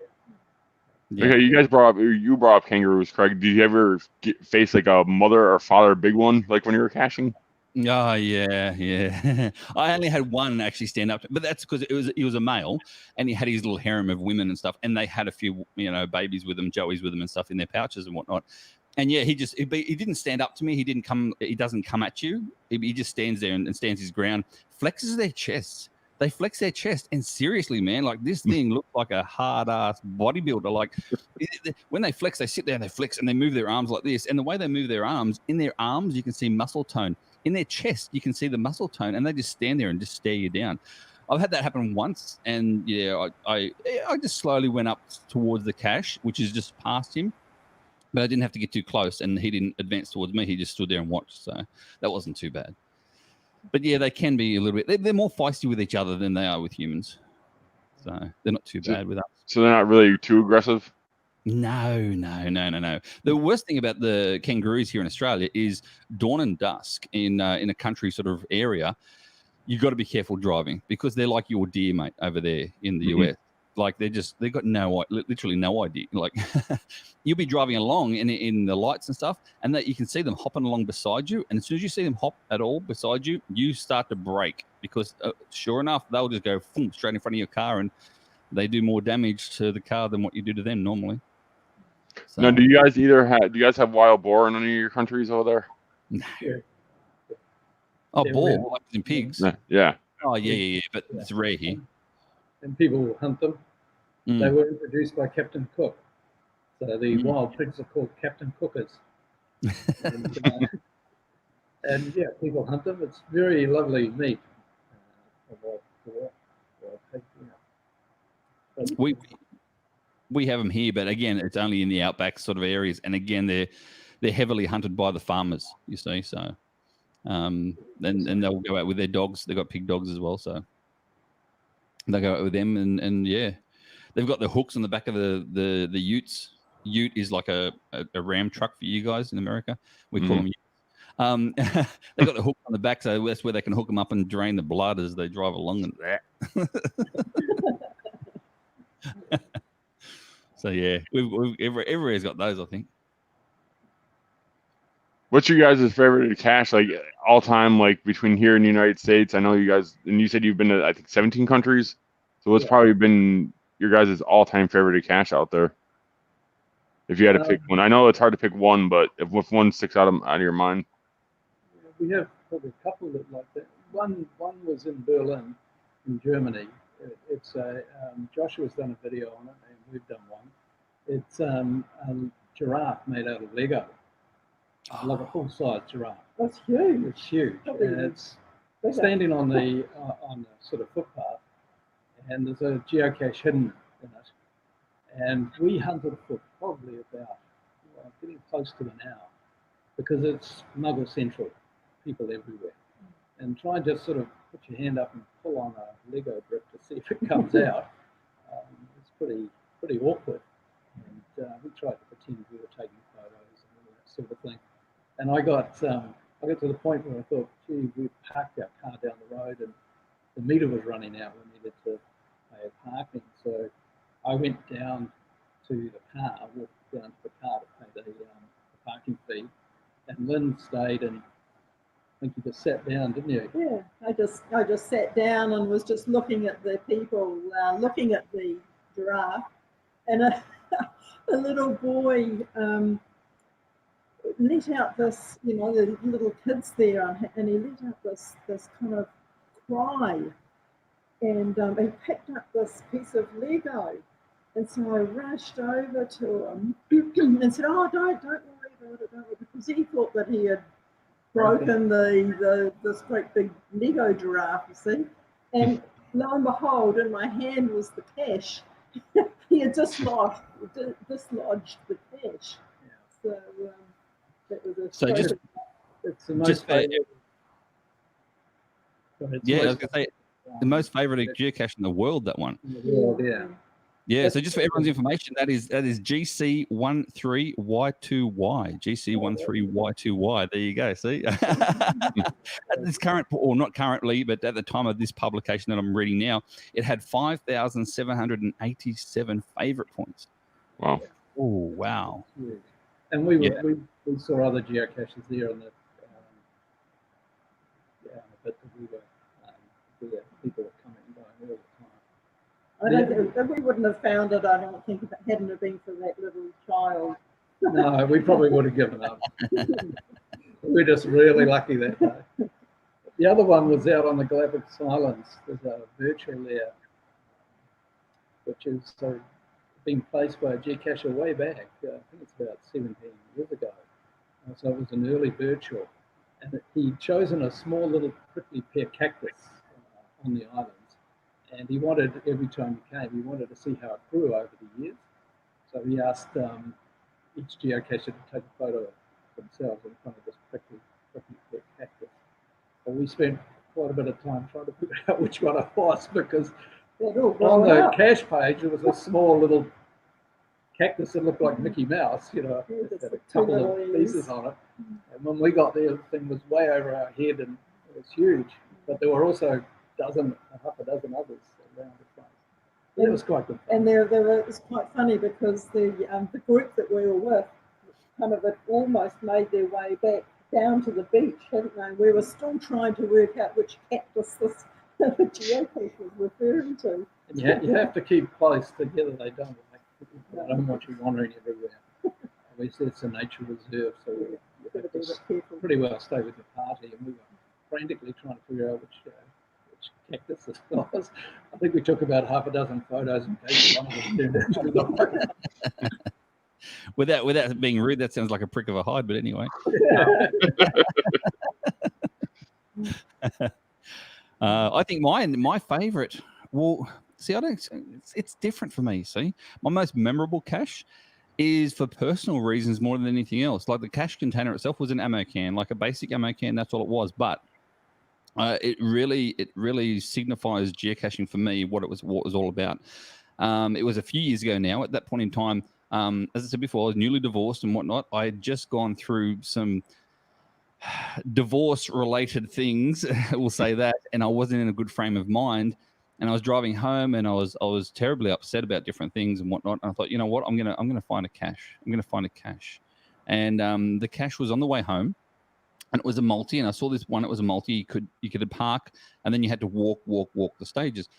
Speaker 1: Yeah. Okay, you brought up kangaroos, Craig. Did you ever face like a mother or father big one, like when you were caching?
Speaker 3: Oh yeah. I only had one actually stand up, but that's because he was a male, and he had his little harem of women and stuff, and they had a few babies with them, joeys with them and stuff in their pouches and whatnot. And yeah, he didn't stand up to me. He doesn't come at you. He just stands there and stands his ground, flexes their chests. They flex their chest, and seriously, man, like this thing looks like a hard-ass bodybuilder. Like when they flex, they sit there and they flex, and they move their arms like this. And the way they move their arms, in their arms, you can see muscle tone. In their chest, you can see the muscle tone, and they just stand there and just stare you down. I've had that happen once, and yeah, I just slowly went up towards the cache, which is just past him, but I didn't have to get too close, and he didn't advance towards me. He just stood there and watched, so that wasn't too bad. But yeah, they can be a little bit. They're more feisty with each other than they are with humans, so they're not too bad with us.
Speaker 1: So they're not really too aggressive?
Speaker 3: No. The worst thing about the kangaroos here in Australia is dawn and dusk in a country sort of area. You got to be careful driving, because they're like your deer, mate, over there in the US. Like they've got literally no idea. Like you'll be driving along in the lights and stuff, and that you can see them hopping along beside you. And as soon as you see them hop at all beside you, you start to brake, because sure enough, they'll just go straight in front of your car, and they do more damage to the car than what you do to them normally. So,
Speaker 1: now, do you guys have wild boar in any of your countries over there?
Speaker 3: No. Oh, boar, like in pigs.
Speaker 1: Yeah.
Speaker 3: Oh yeah. But it's rare here.
Speaker 2: And people will hunt them. They were introduced by Captain Cook. So the wild pigs are called Captain Cookers. And yeah, people hunt them. It's very lovely meat.
Speaker 3: We have them here, but again, it's only in the outback sort of areas, and again, they're heavily hunted by the farmers. You see, so and they'll go out with their dogs. They've got pig dogs as well, so they go out with them, and yeah, they've got the hooks on the back of the utes. Ute is like a ram truck for you guys in America. We call them utes. They got the hook on the back, so that's where they can hook them up and drain the blood as they drive along. And so yeah, everywhere's got those, I think.
Speaker 1: What's your guys' favorite cache, like all time, like between here and the United States? I know you guys, and you said you've been to, I think, 17 countries. So what's probably been your guys' all-time favorite cache out there? If you had to pick one, I know it's hard to pick one, but if one sticks out of your mind.
Speaker 2: We have probably a couple that like that. One was in Berlin, in Germany. It's Joshua's done a video on it, and we've done one. It's a giraffe made out of Lego, like a full-size giraffe.
Speaker 4: That's huge.
Speaker 2: It's huge,
Speaker 4: Probably
Speaker 2: and it's
Speaker 4: bigger.
Speaker 2: standing on the sort of footpath, and there's a geocache hidden in it. And we hunted for probably about getting close to an hour because it's Muggle Central, people everywhere. And try and just sort of put your hand up and pull on a Lego brick to see if it comes out. It's pretty awkward. And we tried to pretend we were taking photos and all that sort of thing. And I got to the point where I thought, gee, we parked our car down the road and the meter was running out. We needed to pay a parking. So I went down to the car, walked down to the car to pay the parking fee. And Lynn stayed, and I think you just sat down, didn't you?
Speaker 4: Yeah, I just sat down and was just looking at the people, looking at the giraffe, and a little boy let out this, the little kids there, and he let out this kind of cry, and he picked up this piece of Lego, and so I rushed over to him and said, "Oh, don't worry about it, don't worry," because he thought that he had broken this great big Lego giraffe, you see, and lo and behold, in my hand was the cache. He had dislodged the cache. So that was a
Speaker 2: it's the most favorite.
Speaker 3: I was going to say the most favorite geocache in the world. That one.
Speaker 2: In the world, yeah.
Speaker 3: Yeah, so just for everyone's information, that is GC13Y2Y. GC13Y2Y. There you go. See, at this current, or not currently, but at the time of this publication that I'm reading now, it had 5,787 favorite points.
Speaker 1: Wow.
Speaker 3: Oh, wow.
Speaker 2: And we saw other geocaches there on the but we were there. People were coming and going all the time.
Speaker 4: We wouldn't have found it, I don't think, if it hadn't have been for that little child.
Speaker 2: No, we probably would have given up. We're just really lucky that day. The other one was out on the Galapagos Islands. There's a virtual there, which is being placed by a geocacher way back. I think it's about 17 years ago. So it was an early virtual. And he'd chosen a small little prickly pear cactus on the islands. And he wanted, every time he came, he wanted to see how it grew over the years. So he asked each geocacher to take a photo of themselves in front of this prickly pear cactus. But we spent quite a bit of time trying to figure out which one it was, because on the cache page there was a small little cactus that looked like Mickey Mouse, it had a couple of pieces on it. And when we got there, the thing was way over our head and it was huge. But there were also half a dozen others around the place. It was quite good fun.
Speaker 4: And it was quite funny because the group that we were with kind of almost made their way back down to the beach, hadn't they? We were still trying to work out which cactus the geocache was referring to.
Speaker 2: And you have to keep close together. They don't want you wandering everywhere. Obviously, it's a nature reserve, so you have to pretty well stay with the party. And we were frantically trying to figure out which cactus this was. I think we took about half a dozen photos in case one of them turned out to be the one.
Speaker 3: Without being rude, that sounds like a prick of a hide, but anyway. I think my favorite, well, see, it's different for me, see. My most memorable cache is for personal reasons more than anything else. Like the cache container itself was an ammo can, like a basic ammo can, that's all it was. But it really signifies geocaching for me, what it was all about. It was a few years ago now. At that point in time, as I said before, I was newly divorced and whatnot. I had just gone through some divorce-related things, we'll say that, and I wasn't in a good frame of mind. And I was driving home, and I was terribly upset about different things and whatnot. And I thought, you know what, I'm gonna find a cache. I'm gonna find a cache, and the cache was on the way home. And it was a multi, and I saw this one. It was a multi. You could park, and then you had to walk the stages.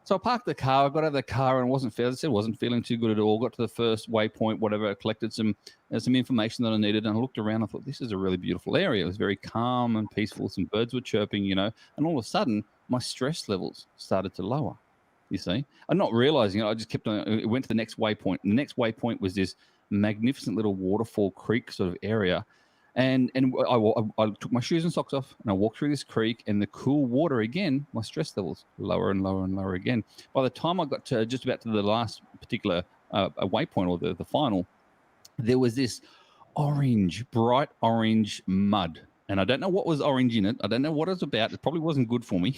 Speaker 3: So I parked the car. I got out of the car, and wasn't feeling too good at all. Got to the first waypoint, whatever. I collected some information that I needed, and I looked around. I thought, this is a really beautiful area. It was very calm and peaceful. Some birds were chirping, and all of a sudden, my stress levels started to lower. You see, I'm not realizing it. I just kept on. It went to the next waypoint. And the next waypoint was this magnificent little waterfall creek sort of area. And I took my shoes and socks off and I walked through this creek, and the cool water again, my stress levels lower and lower and lower again. By the time I got to just about to the last particular waypoint, or the final, there was this bright orange mud. And I don't know what was orange in it. I don't know what it was about. It probably wasn't good for me.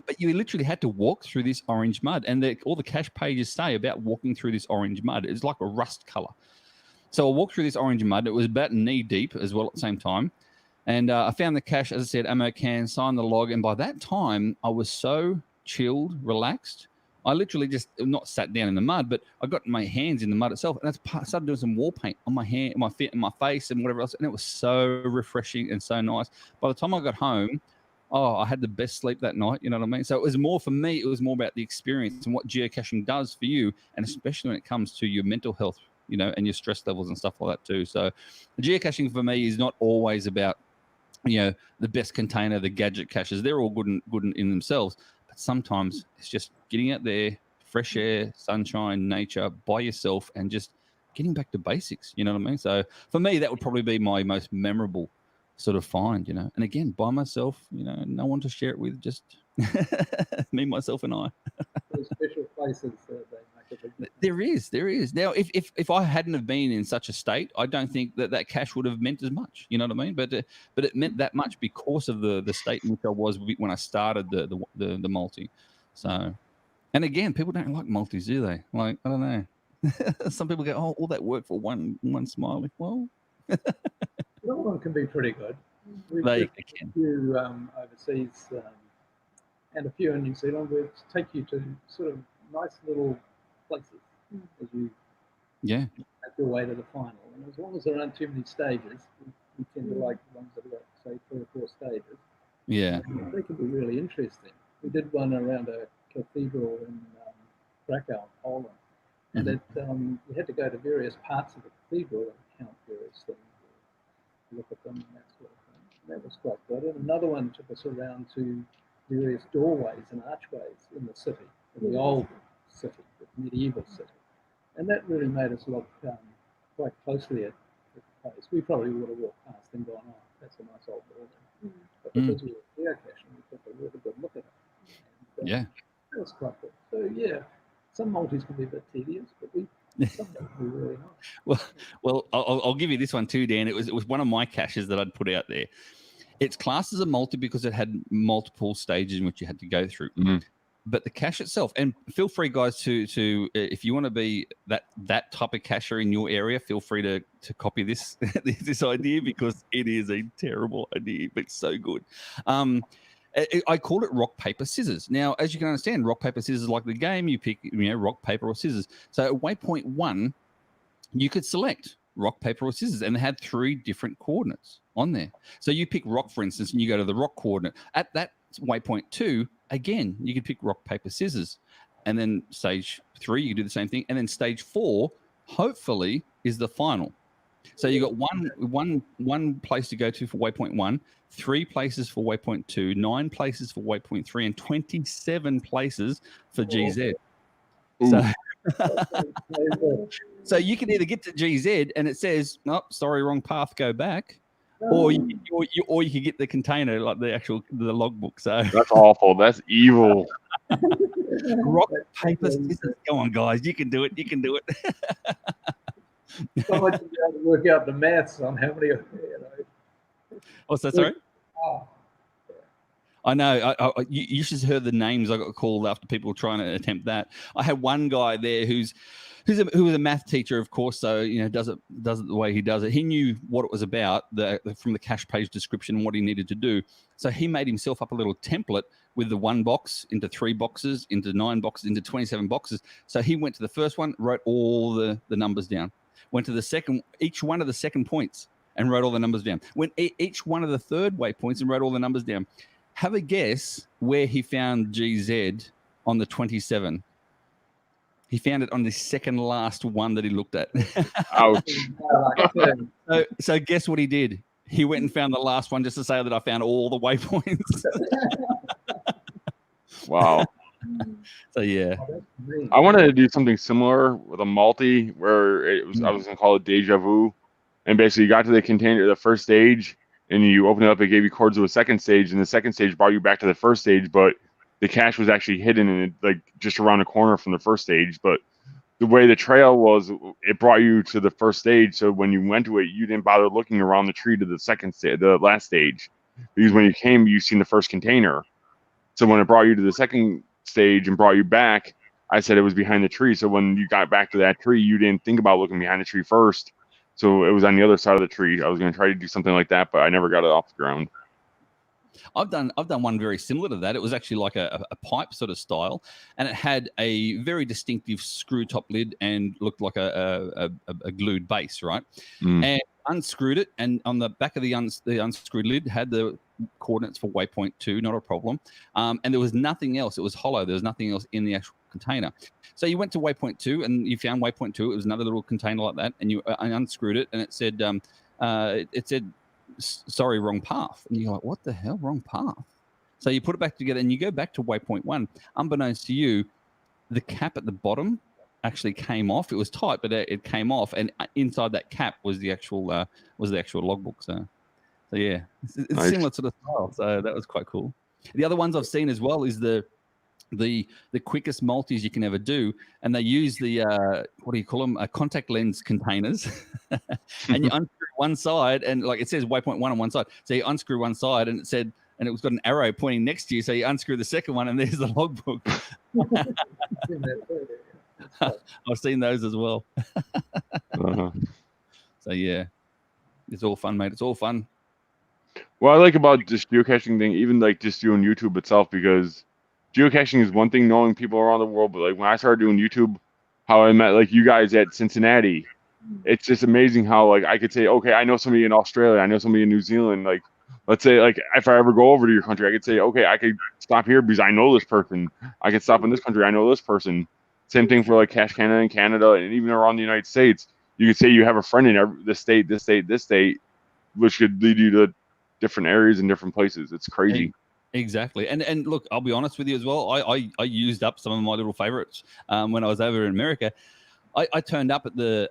Speaker 3: But you literally had to walk through this orange mud. And all the cache pages say about walking through this orange mud. It's like a rust color. So I walked through this orange mud. It was about knee deep as well at the same time. And I found the cache, as I said, ammo can, signed the log. And by that time, I was so chilled, relaxed. I literally just not sat down in the mud, but I got my hands in the mud itself, and I started doing some wall paint on my hand, my feet, and my face, and whatever else. And it was so refreshing and so nice. By the time I got home, I had the best sleep that night. You know what I mean? So it was more for me. It was more about the experience and what geocaching does for you, and especially when it comes to your mental health, and your stress levels and stuff like that too. So geocaching for me is not always about, the best container, the gadget caches. They're all good in themselves. Sometimes it's just getting out there, fresh air, sunshine, nature, by yourself, and just getting back to basics. You know what I mean? So for me, that would probably be my most memorable sort of find, And again, by myself, no one to share it with, just me, myself, and I.
Speaker 2: There's special places that they make a big
Speaker 3: difference. There is. Now, if I hadn't have been in such a state, I don't think that cache would have meant as much. You know what I mean? But it meant that much because of the state in which I was when I started the multi. So, and again, people don't like multis, do they? Like, I don't know. Some people go, "Oh, all that work for one smiley." Well,
Speaker 2: some of them can be pretty good.
Speaker 3: They
Speaker 2: can. A few overseas. And a few in New Zealand, will take you to sort of nice little places as you make your way to the final. And as long as there aren't too many stages, we tend to like the ones that have got, say, 3 or 4 stages.
Speaker 3: Yeah.
Speaker 2: They can be really interesting. We did one around a cathedral in Krakow, Poland. And you had to go to various parts of the cathedral and count various things, look at them and that sort of thing. And that was quite good. And another one took us around to various doorways and archways in the city, in the old city, the medieval city. And that really made us look quite closely at the place. We probably would have walked past and gone, oh, that's a nice old building. But because we were geocaching, we took a really good look at it. And, that was quite good. So, some multis can be a bit tedious, but some can be really nice.
Speaker 3: Well, I'll give you this one too, Dan. It was one of my caches that I'd put out there. It's classed as a multi because it had multiple stages in which you had to go through. Mm-hmm. But the cache itself, and feel free, guys, to if you want to be that type of cacher in your area, feel free to copy this this idea, because it is a terrible idea, but it's so good. I called it rock, paper, scissors. Now, as you can understand, rock, paper, scissors, like the game, you pick rock, paper, or scissors. So at waypoint 1, you could select rock, paper, or scissors, and they had 3 different coordinates on there. So you pick rock, for instance, and you go to the rock coordinate. At that waypoint 2, again, you could pick rock, paper, scissors. And then stage 3, you can do the same thing. And then stage 4, hopefully, is the final. So you got one place to go to for waypoint 1, 3 places for waypoint 2, 9 places for waypoint 3, and 27 places for GZ. So you can either get to GZ and it says, "Oh, sorry, wrong path, go back," or you can get the container, like the logbook. So
Speaker 1: that's awful. That's evil.
Speaker 3: Rock, paper, scissors. Go on, guys. You can do it. You can do it.
Speaker 2: Someone should be able to work out the maths on how many.
Speaker 3: What's that? Sorry. I know. You should have heard the names I got called after people trying to attempt that. I had one guy there who was a math teacher, of course, so does it the way he does it. He knew what it was about from the cache page description, what he needed to do. So he made himself up a little template with the 1 box into 3 boxes, into 9 boxes, into 27 boxes. So he went to the first one, wrote all the numbers down. Went to the second, each one of the second points, and wrote all the numbers down. Went each one of the third waypoints and wrote all the numbers down. Have a guess where he found GZ on the 27. He found it on the second last one that he looked at.
Speaker 1: Ouch.
Speaker 3: So guess what he did? He went and found the last one just to say that I found all the waypoints.
Speaker 1: Wow.
Speaker 3: So yeah.
Speaker 2: Oh, that's great.
Speaker 1: I wanted to do something similar with a multi where it was I was gonna call it deja vu, and basically you got to the container, the first stage, and you open it up. It gave you codes to a second stage, and the second stage brought you back to the first stage, but the cache was actually hidden in it, like just around the corner from the first stage. But the way the trail was, it brought you to the first stage. So when you went to it, you didn't bother looking around the tree to the second stage, the last stage, because when you came, you seen the first container. So when it brought you to the second stage and brought you back, I said it was behind the tree. So when you got back to that tree, you didn't think about looking behind the tree first. So it was on the other side of the tree. I was going to try to do something like that, but I never got it off the ground.
Speaker 3: I've done one very similar to that. It was actually like a pipe sort of style, and it had a very distinctive screw top lid and looked like a glued base, right? And unscrewed it, and on the back of the unscrewed lid had the coordinates for waypoint 2, not a problem. And there was nothing else. It was hollow. There was nothing else in the actual container. So you went to waypoint 2 and you found waypoint 2. It was another little container like that, and you unscrewed it, and it said sorry, wrong path. And you're like, what the hell, wrong path? So you put it back together and you go back to waypoint 1. Unbeknownst to you, the cap at the bottom actually came off. It was tight, but it came off, and inside that cap was the actual logbook. So yeah, it's nice. Similar to the style. So that was quite cool. The other ones I've seen as well is the quickest multis you can ever do, and they use the what do you call them? Contact lens containers, and you unscrew one side, and like it says waypoint 1 on one side. So you unscrew one side, and it was got an arrow pointing next to you. So you unscrew the second one, and there's the logbook. I've seen those as well. So yeah, it's all fun, mate. It's all fun.
Speaker 1: Well, I like about this geocaching thing, even like just doing YouTube itself, because geocaching is one thing, knowing people around the world, but like when I started doing YouTube, how I met like you guys at Cincinnati, it's just amazing how like I could say, okay, I know somebody in Australia, I know somebody in New Zealand. Like, let's say like if I ever go over to your country, I could say, okay, I could stop here because I know this person. I could stop in this country, I know this person. Same thing for like Cache Canada and Canada, and even around the United States. You could say you have a friend in this state, which could lead you to different areas and different places. It's crazy.
Speaker 3: Exactly. And look, I'll be honest with you as well. I used up some of my little favorites when I was over in America. I turned up at the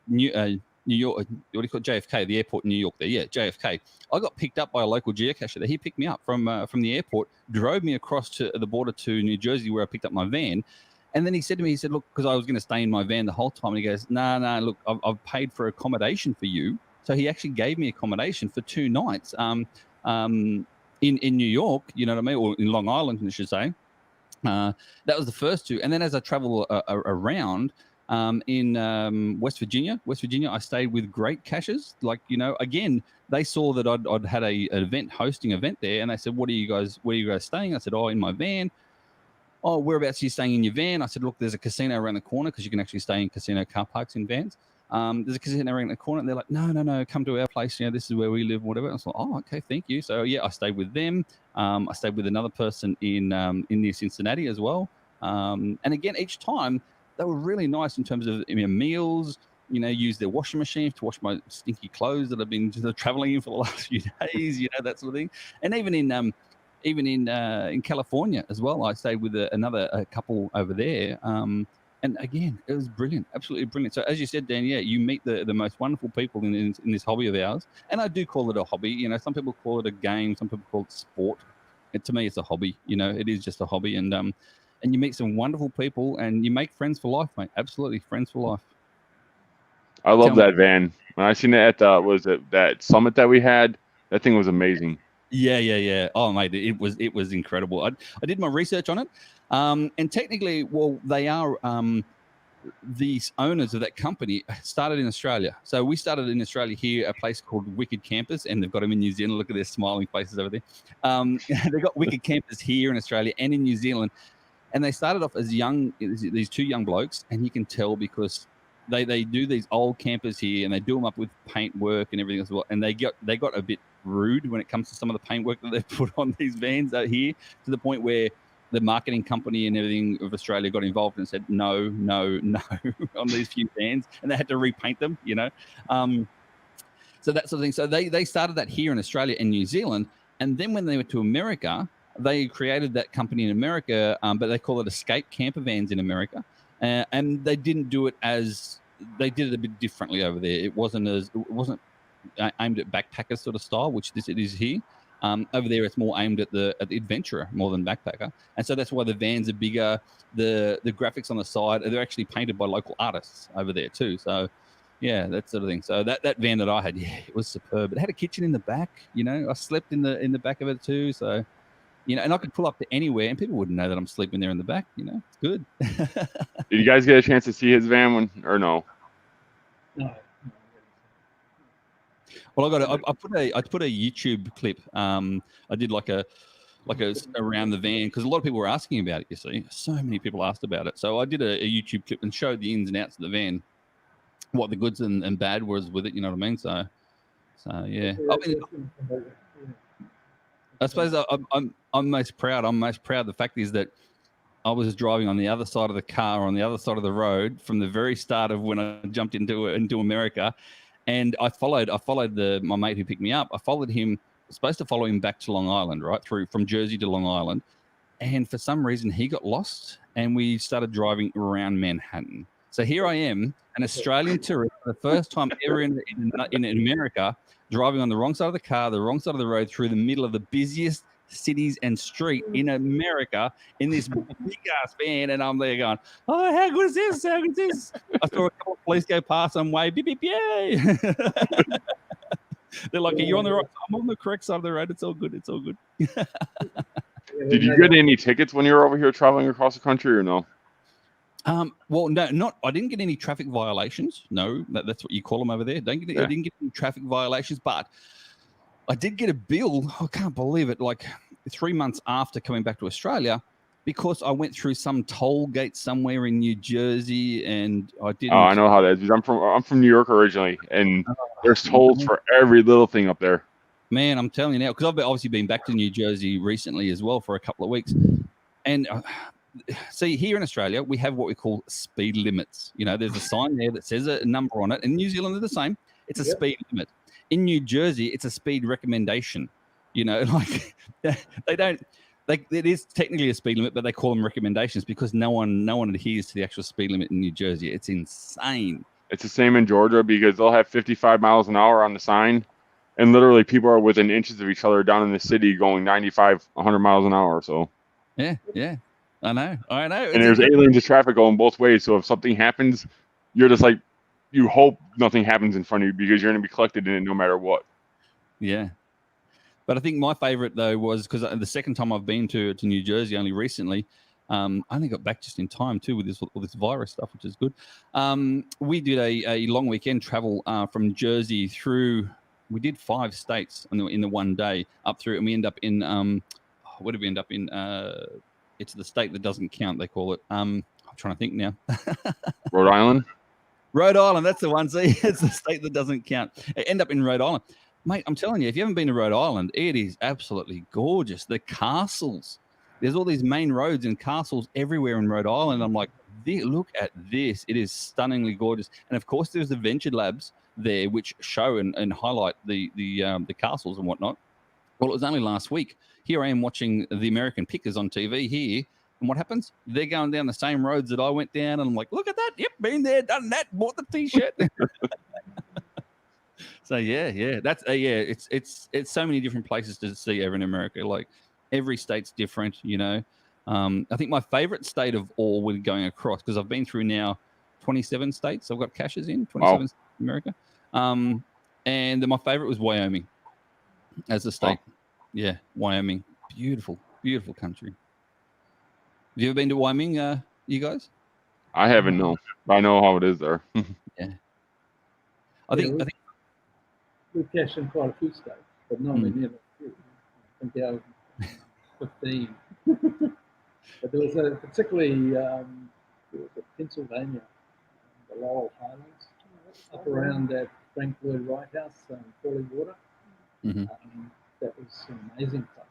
Speaker 3: New York, what do you call it? JFK, the airport in New York there. Yeah, JFK. I got picked up by a local geocacher there. He picked me up from the airport, drove me across to the border to New Jersey where I picked up my van. And then he said to me, he said, look, because I was going to stay in my van the whole time. And he goes, no, look, I've paid for accommodation for you. So he actually gave me accommodation for 2 nights in New York, you know what I mean? Or in Long Island, I should say. That was the first 2. And then as I travel around in West Virginia, I stayed with great caches. Like, you know, again, they saw that I'd had an hosting event there. And they said, where are you guys staying? I said, oh, in my van. Oh, whereabouts are you staying in your van? I said, look, there's a casino around the corner, because you can actually stay in casino car parks in vans. There's a casino around the corner. And they're like, no, come to our place. You know, this is where we live, whatever. I was like, oh, okay, thank you. So yeah, I stayed with them. I stayed with another person in near Cincinnati as well. And again, each time they were really nice in terms of meals. You know, use their washing machine to wash my stinky clothes that I've been traveling in for the last few days. You know, that sort of thing. And even in California as well, I stayed with another couple over there. And again, it was brilliant, absolutely brilliant. So as you said, Dan, yeah, you meet the most wonderful people in this hobby of ours. And I do call it a hobby. You know, some people call it a game, some people call it sport. And to me, it's a hobby. You know, it is just a hobby. And you meet some wonderful people, and you make friends for life, mate. Absolutely, friends for life.
Speaker 1: I love that van. When I seen it at that summit that we had, that thing was amazing.
Speaker 3: Yeah. Oh, mate, it was incredible. I did my research on it, and technically, well, they are these owners of that company started in Australia. So we started in Australia here, a place called Wicked Campers, and they've got them in New Zealand. Look at their smiling faces over there. They've got Wicked Campers here in Australia and in New Zealand, and they started off as these 2 young blokes, and you can tell because they do these old campers here, and they do them up with paint work and everything as well. And they got a bit rude when it comes to some of the paintwork that they put on these vans out here, to the point where the marketing company and everything of Australia got involved and said no on these few vans, and they had to repaint them, you know. So that sort of thing. So they started that here in Australia and New Zealand, and then when they went to America, They created that company in America, but they call it Escape Camper Vans in America, and they didn't do it as they did it a bit differently over there. It wasn't aimed at backpacker sort of style, which it is here. Over there, it's more aimed at the adventurer more than backpacker, and so that's why the vans are bigger. The graphics on the side, they're actually painted by local artists over there too. So, yeah, that sort of thing. So that van that I had, yeah, it was superb. It had a kitchen in the back. You know, I slept in the back of it too. So, you know, and I could pull up to anywhere, and people wouldn't know that I'm sleeping there in the back. You know, it's good.
Speaker 1: Did you guys get a chance to see his van or no?
Speaker 2: No.
Speaker 3: Well, I put a YouTube clip. I did like a around the van because a lot of people were asking about it. You see, so many people asked about it. So I did a YouTube clip and showed the ins and outs of the van, what the goods and bad was with it. You know what I mean? So yeah. I suppose I'm most proud. The fact is that I was driving on the other side of the car, on the other side of the road, from the very start of when I jumped into America, and I followed my mate who picked me up. I followed him. Supposed to follow him back to Long Island, right through from Jersey to Long Island, and for some reason he got lost, and we started driving around Manhattan. So here I am, an Australian tourist, for the first time ever in America, driving on the wrong side of the car, the wrong side of the road, through the middle of the busiest cities and street in America in this big ass van, and I'm there going, "Oh, how good is this? How good is this?" I saw a couple of police go past on way, beep beep, yay! They're like, "You're on the right. I'm on the correct side of the road. It's all good. It's all good."
Speaker 1: Did you get any tickets when you were over here traveling across the country, or no?
Speaker 3: Well, no, not. I didn't get any traffic violations. No, that's what you call them over there. I didn't get any traffic violations, but I did get a bill. I can't believe it. Like 3 months after coming back to Australia, because I went through some toll gate somewhere in New Jersey, and I didn't.
Speaker 1: Oh, I know how that is. I'm from New York originally, and there's tolls for every little thing up there.
Speaker 3: Man, I'm telling you now, because I've obviously been back to New Jersey recently as well for a couple of weeks, and see, here in Australia, we have what we call speed limits. You know, there's a sign there that says a number on it. In New Zealand, they're the same. It's a speed limit. In New Jersey, it's a speed recommendation. You know, like they don't. It is technically a speed limit, but they call them recommendations because no one adheres to the actual speed limit in New Jersey. It's insane.
Speaker 1: It's the same in Georgia because they'll have 55 miles an hour on the sign, and literally people are within inches of each other down in the city going 95, 100 miles an hour. So
Speaker 3: yeah, I know.
Speaker 1: And there's 8 lanes of traffic going both ways. So if something happens, you're just like, you hope nothing happens in front of you because you're going to be collected in it no matter what.
Speaker 3: Yeah. But I think my favorite, though, was because the second time I've been to New Jersey only recently, I only got back just in time, too, with all this virus stuff, which is good. We did a long weekend travel from Jersey through, we did 5 states in the one day up through, and we end up in, where did we end up in? It's the state that doesn't count, they call it. I'm trying to think now.
Speaker 1: Rhode Island?
Speaker 3: Rhode Island, that's the one. See, it's the state that doesn't count. End up in Rhode Island. Mate, I'm telling you, if you haven't been to Rhode Island, it is absolutely gorgeous. The castles. There's all these main roads and castles everywhere in Rhode Island. I'm like, look at this. It is stunningly gorgeous. And, of course, there's the Venture Labs there which show and highlight the castles and whatnot. Well, it was only last week. Here I am watching the American Pickers on TV here. And what happens? They're going down the same roads that I went down. And I'm like, look at that. Yep, been there, done that, bought the T-shirt. So yeah, that's it's so many different places to see over in America. Like every state's different, you know. I think my favorite state of all with going across, because I've been through now 27 states. I've got caches in 27 states in America. And then my favorite was Wyoming as a state. Oh. Yeah, Wyoming. Beautiful, beautiful country. Have you ever been to Wyoming, you guys?
Speaker 1: I haven't, no. But I know how it is there.
Speaker 3: Yeah. I think
Speaker 2: we've cached in quite a few states, but nowhere near that. I think out of 15. But there was a particularly Pennsylvania, the Laurel Highlands, up around that Frank Lloyd Wright House, Fawley Water.
Speaker 3: Mm-hmm.
Speaker 2: That was an amazing place.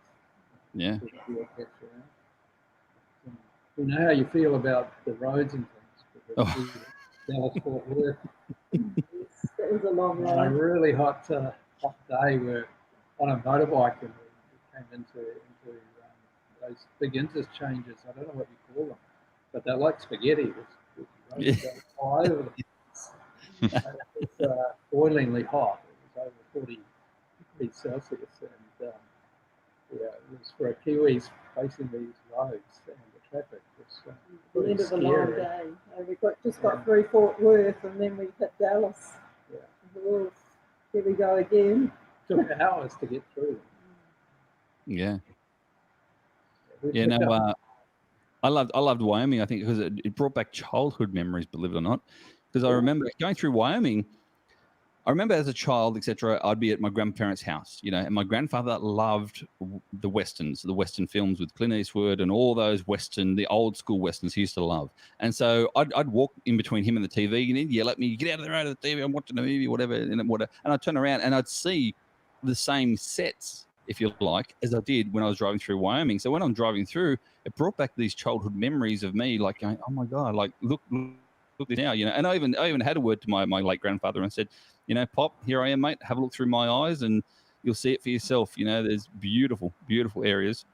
Speaker 3: Yeah.
Speaker 2: We know how you feel about the roads and things. Dallas Fort Worth.
Speaker 4: That was a long
Speaker 2: On a
Speaker 4: ride.
Speaker 2: really hot day, we're on a motorbike and we came into those big interchanges. I don't know what you call them, but they're like spaghetti. It's all over the place. It's boilingly hot. It was over 40 degrees Celsius, and yeah, it was for Kiwis facing these roads, and the traffic was
Speaker 4: The end of the long
Speaker 2: scary.
Speaker 4: day. We got through Fort Worth, and then we hit Dallas.
Speaker 2: Yeah.
Speaker 4: Oh, here we go again.
Speaker 2: It took hours to get through.
Speaker 3: Yeah.
Speaker 2: We
Speaker 3: Yeah.
Speaker 2: picked
Speaker 3: No.
Speaker 2: up-
Speaker 3: I loved Wyoming. I think because it brought back childhood memories, believe it or not. Because I remember going through Wyoming. I remember as a child, etc., I'd be at my grandparents' house, you know, and my grandfather loved the westerns, the western films with Clint Eastwood and all those the old school westerns he used to love. And so I'd walk in between him and the TV, and he'd yell at me, "Get out of the road of the TV! I'm watching a movie, whatever." And I'd turn around and I'd see the same sets, if you like, as I did when I was driving through Wyoming. So when I'm driving through, it brought back these childhood memories of me, like going, "Oh my God, like look now," you know. And I even had a word to my late grandfather and said, "You know, Pop, here I am, mate. Have a look through my eyes and you'll see it for yourself." You know, there's beautiful, beautiful areas.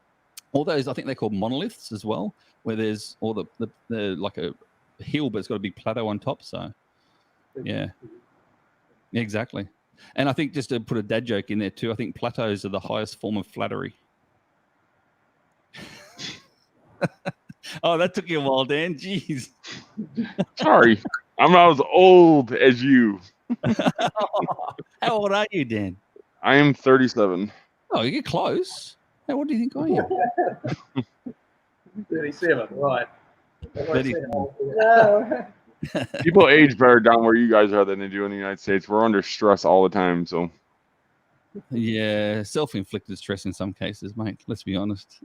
Speaker 3: All those, I think they're called monoliths as well, where there's all the like a hill, but it's got a big plateau on top. So, yeah, exactly. And I think just to put a dad joke in there too, I think plateaus are the highest form of flattery. Oh, that took you a while, Dan. Jeez.
Speaker 1: Sorry, I'm not as old as you.
Speaker 3: How old are you, Dan?
Speaker 1: I am 37.
Speaker 3: Oh, you're close. Hey, what do you think I am?
Speaker 2: 37, right.
Speaker 3: 37.
Speaker 4: No.
Speaker 1: People age better down where you guys are than they do in the United States. We're under stress all the time, so
Speaker 3: Yeah, self-inflicted stress in some cases, mate. Let's be honest.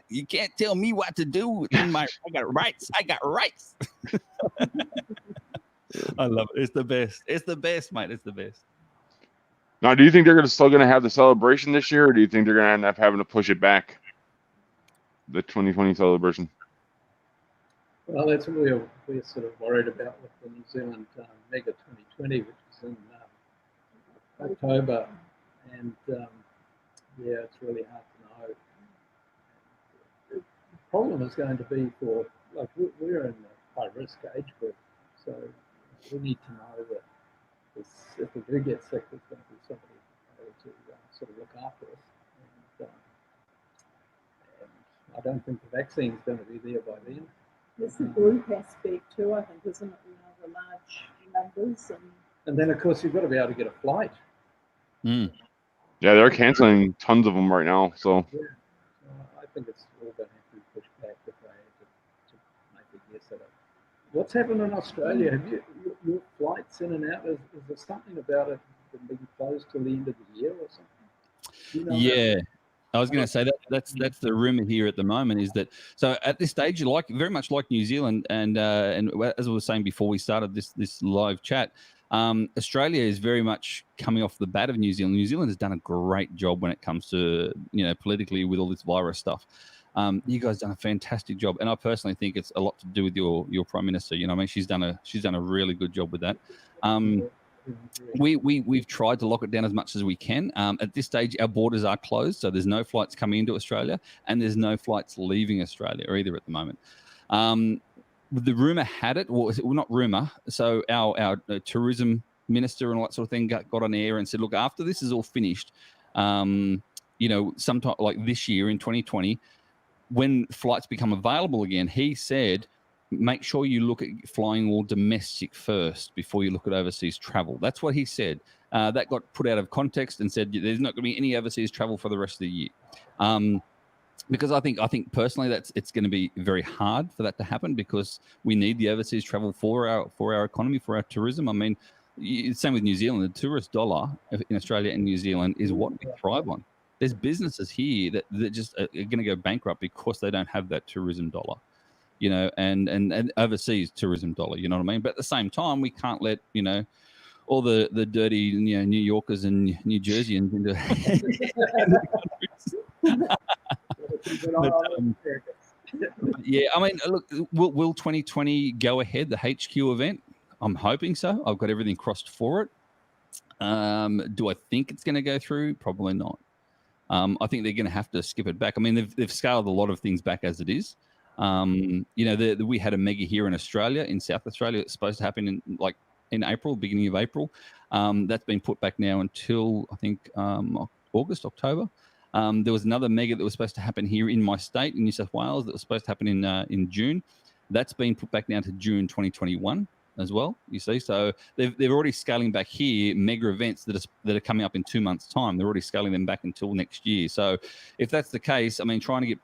Speaker 3: You can't tell me what to do. I got rights. I got rights. I love it. It's the best. It's the best, mate. It's the best.
Speaker 1: now, do you think they're still going to have the celebration this year, or do you think they're going to end up having to push it back? The 2020 celebration.
Speaker 2: Well, that's what we're sort of worried about with the New Zealand Mega 2020, which is in October. And yeah, it's really hard to know. The problem is going to be for, like, we're in the high risk age group, so we need to know that if we do get sick, there's going to be somebody able to sort of look after us. And I don't think the vaccine is going to be there by then.
Speaker 4: There's the group aspect too, I think, isn't it? You know, the large numbers
Speaker 2: And then, of course, you've got to be able to get a flight.
Speaker 3: Mm.
Speaker 1: Yeah, they're canceling tons of them right now. So
Speaker 2: Yeah. I think it's all going to have to be pushed back if they have to make a guess at it. What's happened in Australia? Have your flights in and out? Is there something about it being closed till the end of the year or something? Do you know
Speaker 3: Yeah.
Speaker 2: that?
Speaker 3: I was going to say that's the rumor here at the moment is that so at this stage, very much like New Zealand, and as I was saying before we started this live chat, Australia is very much coming off the bat of New Zealand. New Zealand has done a great job when it comes to politically with all this virus stuff. You guys done a fantastic job, and I personally think it's a lot to do with your Prime Minister. You know, I mean, she's done a really good job with that. We've tried to lock it down as much as we can. At this stage, our borders are closed, so there's no flights coming into Australia, and there's no flights leaving Australia either at the moment. The rumor had it, well, not rumor. So our tourism minister and all that sort of thing got on air and said, look, after this is all finished, sometime like this year in 2020, when flights become available again, he said, make sure you look at flying all domestic first before you look at overseas travel. That's what he said. That got put out of context and said there's not going to be any overseas travel for the rest of the year. Because I think personally it's going to be very hard for that to happen because we need the overseas travel for our economy, for our tourism. I mean, same with New Zealand. The tourist dollar in Australia and New Zealand is what we thrive on. There's businesses here that just are going to go bankrupt because they don't have that tourism dollar, and overseas tourism dollar. You know what I mean? But at the same time, we can't let all the dirty New Yorkers and New Jerseyans into yeah, I mean, look, will 2020 go ahead, the HQ event? I'm hoping so. I've got everything crossed for it. Do I think it's going to go through? Probably not. I think they're going to have to skip it back. I mean, they've scaled a lot of things back as it is. You know, we had a mega here in Australia, in South Australia. It's supposed to happen in April, beginning of April. That's been put back now until I think August, October. There was another mega that was supposed to happen here in my state, in New South Wales, that was supposed to happen in June. That's been put back now to June 2021 as well. You see, so they're already scaling back here mega events that are coming up in 2 months' time. They're already scaling them back until next year. So if that's the case, I mean, trying to get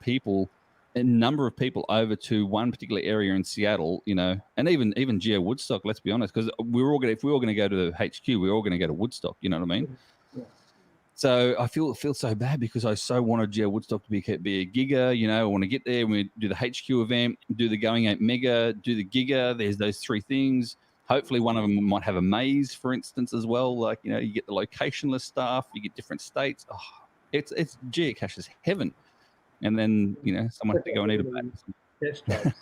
Speaker 3: a number of people over to one particular area in Seattle, you know, and even Geo Woodstock. Let's be honest, because if we were all going to go to the HQ, we're all going to go to Woodstock. You know what I mean?
Speaker 2: Yeah.
Speaker 3: So I feel so bad because I so wanted Geo Woodstock to be a giga. You know, I want to get there. We do the HQ event, do the Going 8 mega, do the giga. There's those three things. Hopefully, one of them might have a maze, for instance, as well. Like, you know, you get the locationless stuff, you get different states. Oh, it's GeoCacher's heaven. And then, you know, someone had to go and eat a bat.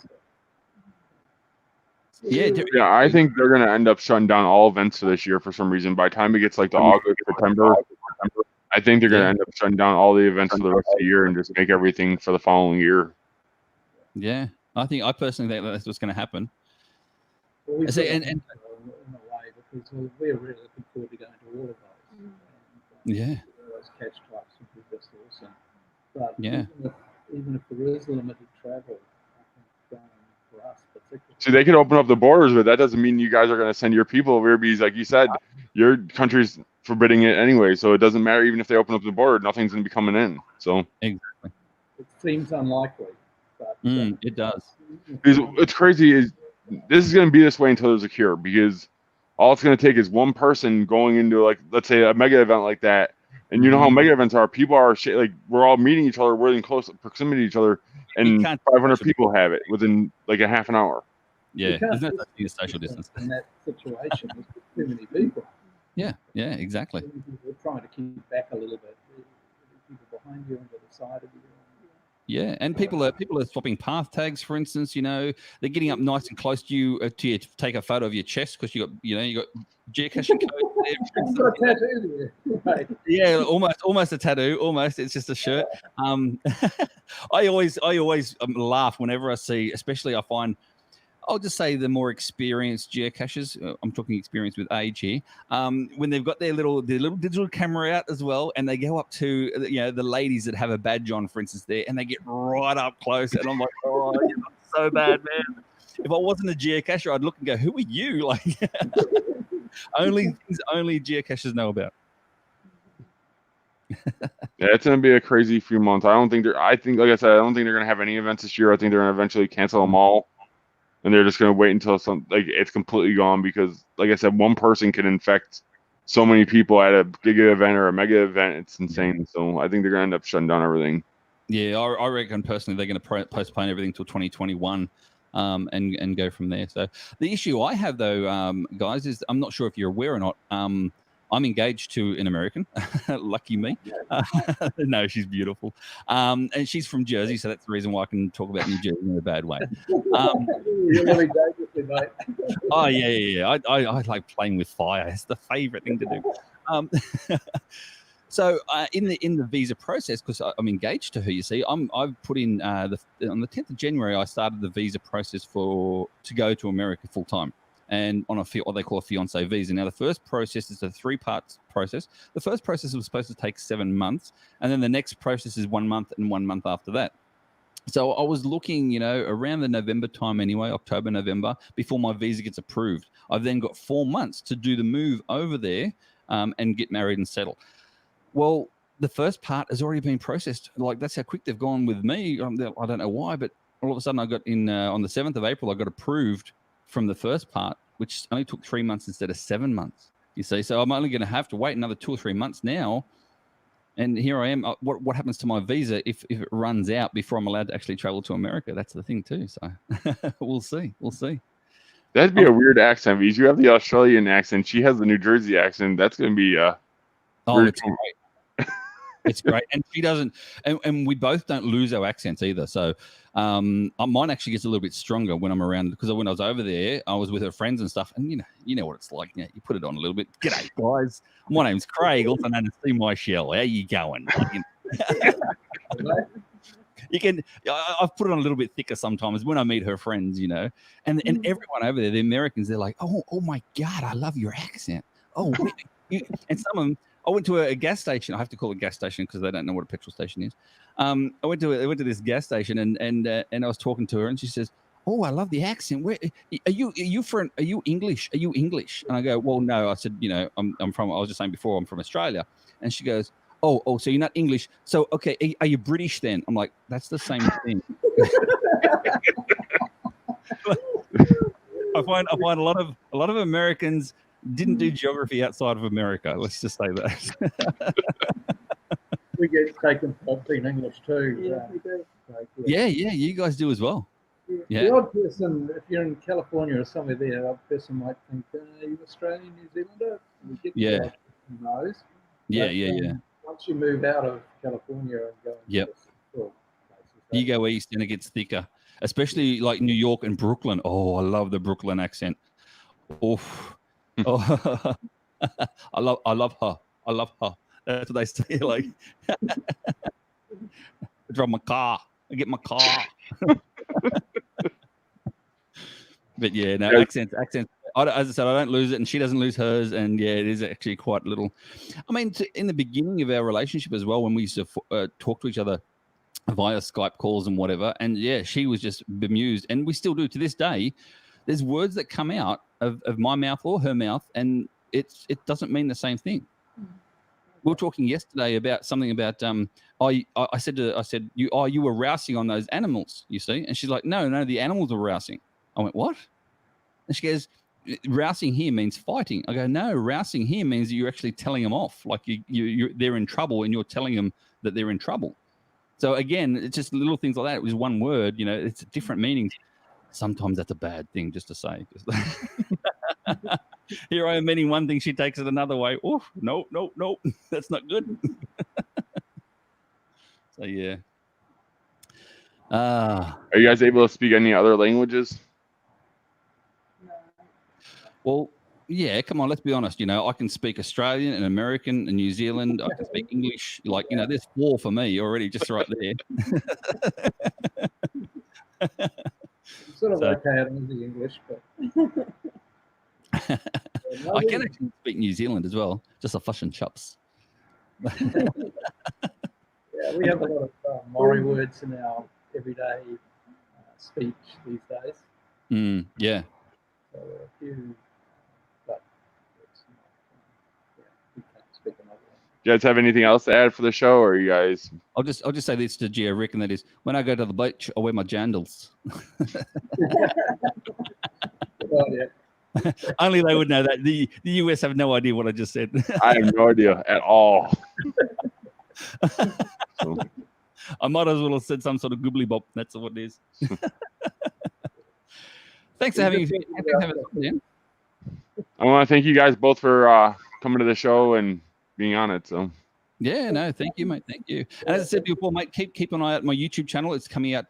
Speaker 3: Yeah,
Speaker 1: I think they're going to end up shutting down all events for this year for some reason. By the time it gets like to August, September, I think they're going to end up shutting down all the events for the rest of the year and just make everything for the following year.
Speaker 3: Yeah, I personally think that's what's going to happen.
Speaker 2: Well, in a way, because we're really looking forward to going to all of those.
Speaker 3: Yeah.
Speaker 2: Those catch types would be just awesome. But
Speaker 3: yeah,
Speaker 2: even if there is limited travel, I think for us particularly.
Speaker 1: See, they could open up the borders, but that doesn't mean you guys are going to send your people over here because, like you said, your country's forbidding it anyway. So it doesn't matter even if they open up the border, nothing's going to be coming in. So
Speaker 3: exactly.
Speaker 2: It seems unlikely. But,
Speaker 3: it does.
Speaker 1: It's crazy. This is going to be this way until there's a cure, because all it's going to take is one person going into, like, let's say a mega event like that. And you know how mega events are. People are like, we're all meeting each other. We're in close proximity to each other. And 500 people have it within like a half an hour.
Speaker 3: Yeah, there's no such thing as social distance.
Speaker 2: In that situation, there's too many people.
Speaker 3: Yeah, exactly.
Speaker 2: We're trying to keep back a little bit. People behind you and to the side of you.
Speaker 3: Yeah, and people are swapping path tags, for instance. You know, they're getting up nice and close to you to take a photo of your chest because you got GeoCaching code there.
Speaker 2: I've got a tattoo there. Right.
Speaker 3: Yeah, almost a tattoo. Almost, it's just a shirt. I always laugh whenever I see, especially I find, I'll just say the more experienced geocachers, I'm talking experience with age here, when they've got their little digital camera out as well, and they go up to, you know, the ladies that have a badge on, for instance, there, and they get right up close, and I'm like, oh, you're so bad, man. If I wasn't a geocacher, I'd look and go, who are you? Like, only geocachers know about.
Speaker 1: Yeah, it's going to be a crazy few months. I think, like I said, I don't think they're going to have any events this year. I think they're going to eventually cancel them all. And they're just going to wait until it's completely gone, because, like I said, one person can infect so many people at a giga event or a mega event. It's insane. So I think they're going to end up shutting down everything.
Speaker 3: Yeah, I reckon personally they're going to postpone everything till 2021 and go from there. So the issue I have, though, guys, is I'm not sure if you're aware or not. I'm engaged to an American. Lucky me. No, she's beautiful. And she's from Jersey, so that's the reason why I can talk about New Jersey in a bad way.
Speaker 2: You're really dangerous, mate.
Speaker 3: Oh, yeah. I like playing with fire. It's the favorite thing to do. So in the visa process, because I'm engaged to her, you see, I've put in on the 10th of January, I started the visa process to go to America full time. And on what they call a fiancé visa. Now, the first process is a 3-part process. The first process was supposed to take 7 months, and then the next process is 1 month and 1 month after that. So I was looking, you know, around the November time anyway, October, November, before my visa gets approved. I've then got 4 months to do the move over there and get married and settle. Well, the first part has already been processed. Like, that's how quick they've gone with me. I don't know why, but all of a sudden I got on the 7th of April, I got approved from the first part, which only took 3 months instead of 7 months. You see, so I'm only going to have to wait another 2 or 3 months now. And here I am. What happens to my visa if it runs out before I'm allowed to actually travel to America? That's the thing too. So we'll see.
Speaker 1: That'd be a weird accent, because you have the Australian accent. She has the New Jersey accent. That's going to be
Speaker 3: it's great. It's great. And she doesn't, and we both don't lose our accents either. So mine actually gets a little bit stronger when I'm around, because when I was over there, I was with her friends and stuff, and you know what it's like. You put it on a little bit. G'day, guys. My name's Craig, also known as See My Shell. How you going? You can. I've put it on a little bit thicker sometimes when I meet her friends, you know, and everyone over there, the Americans, they're like, oh my God, I love your accent. Oh, and some of them. I went to a gas station. I have to call it a gas station because they don't know what a petrol station is. I went to this gas station and I was talking to her and she says, "Oh, I love the accent. Where are you? Are you English? Are you English?" And I go, "Well, no." I said, "You know, I'm from. I was just saying before, I'm from Australia." And she goes, "Oh, so you're not English? So okay, are you British then?" I'm like, "That's the same thing." I find a lot of Americans didn't do geography outside of America. Let's just say that.
Speaker 2: We get taken for being English too.
Speaker 4: Yeah, we do.
Speaker 3: Yeah, you guys do as well. Yeah.
Speaker 2: The odd person, if you're in California or somewhere there, the odd person might think, are you Australian, New Zealander? We get the odd knows.
Speaker 3: Yeah.
Speaker 2: Once you move out of California and go into places,
Speaker 3: you go east and it gets thicker, especially like New York and Brooklyn. Oh, I love the Brooklyn accent. Oof. Oh, I love her. I love her. That's what they say. Like, drive my car. I get my car. But yeah, no, accents. As I said, I don't lose it, and she doesn't lose hers. And yeah, it is actually quite little. I mean, in the beginning of our relationship as well, when we used to talk to each other via Skype calls and whatever, and yeah, she was just bemused, and we still do to this day. There's words that come out of my mouth or her mouth, and it doesn't mean the same thing. We were talking yesterday about something about I said you were rousing on those animals, you see, and she's like, no, the animals are rousing. I went, what? And she goes, rousing here means fighting. I go, no, rousing here means that you're actually telling them off, like they're in trouble, and you're telling them that they're in trouble. So again, it's just little things like that. It was one word, you know, it's different meanings. Sometimes that's a bad thing just to say. Here I am meaning one thing, she takes it another way. Oh, no, that's not good. So yeah.
Speaker 1: Are you guys able to speak any other languages?
Speaker 3: Well, yeah, come on, let's be honest. You know, I can speak Australian and American and New Zealand. I can speak English. Like, you know, there's 4 for me already, just right there.
Speaker 2: Sort of okay at the English, but
Speaker 3: I can actually speak New Zealand as well, just a fush and chops.
Speaker 2: Yeah, we have a lot of Maori words in our everyday speech these days.
Speaker 3: Yeah.
Speaker 2: So a few, but it's not, we can't speak another one.
Speaker 1: Do you guys have anything else to add for the show, or are you guys?
Speaker 3: I'll just say this to GeoRick, and that is, when I go to the beach, I wear my jandals. Only they would know that. The US have no idea what I just said.
Speaker 1: I have no idea at all.
Speaker 3: I might as well have said some sort of goobly bop. That's what it is. Thanks for having me.
Speaker 1: I want to thank you guys both for coming to the show and being on it. So.
Speaker 3: Yeah, no, thank you, mate. Thank you. And as I said before, mate, keep an eye out on my YouTube channel. It's coming out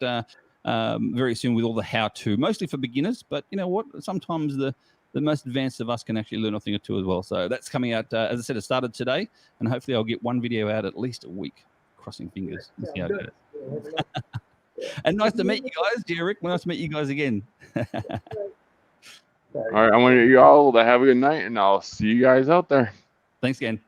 Speaker 3: very soon with all the how-to, mostly for beginners. But you know what? Sometimes the most advanced of us can actually learn a thing or two as well. So that's coming out. As I said, it started today, and hopefully I'll get one video out at least a week. Crossing fingers. See how it goes. And nice to meet you guys, GeoRick. Nice to meet you guys again.
Speaker 1: All right, I want you all to have a good night, and I'll see you guys out there.
Speaker 3: Thanks again.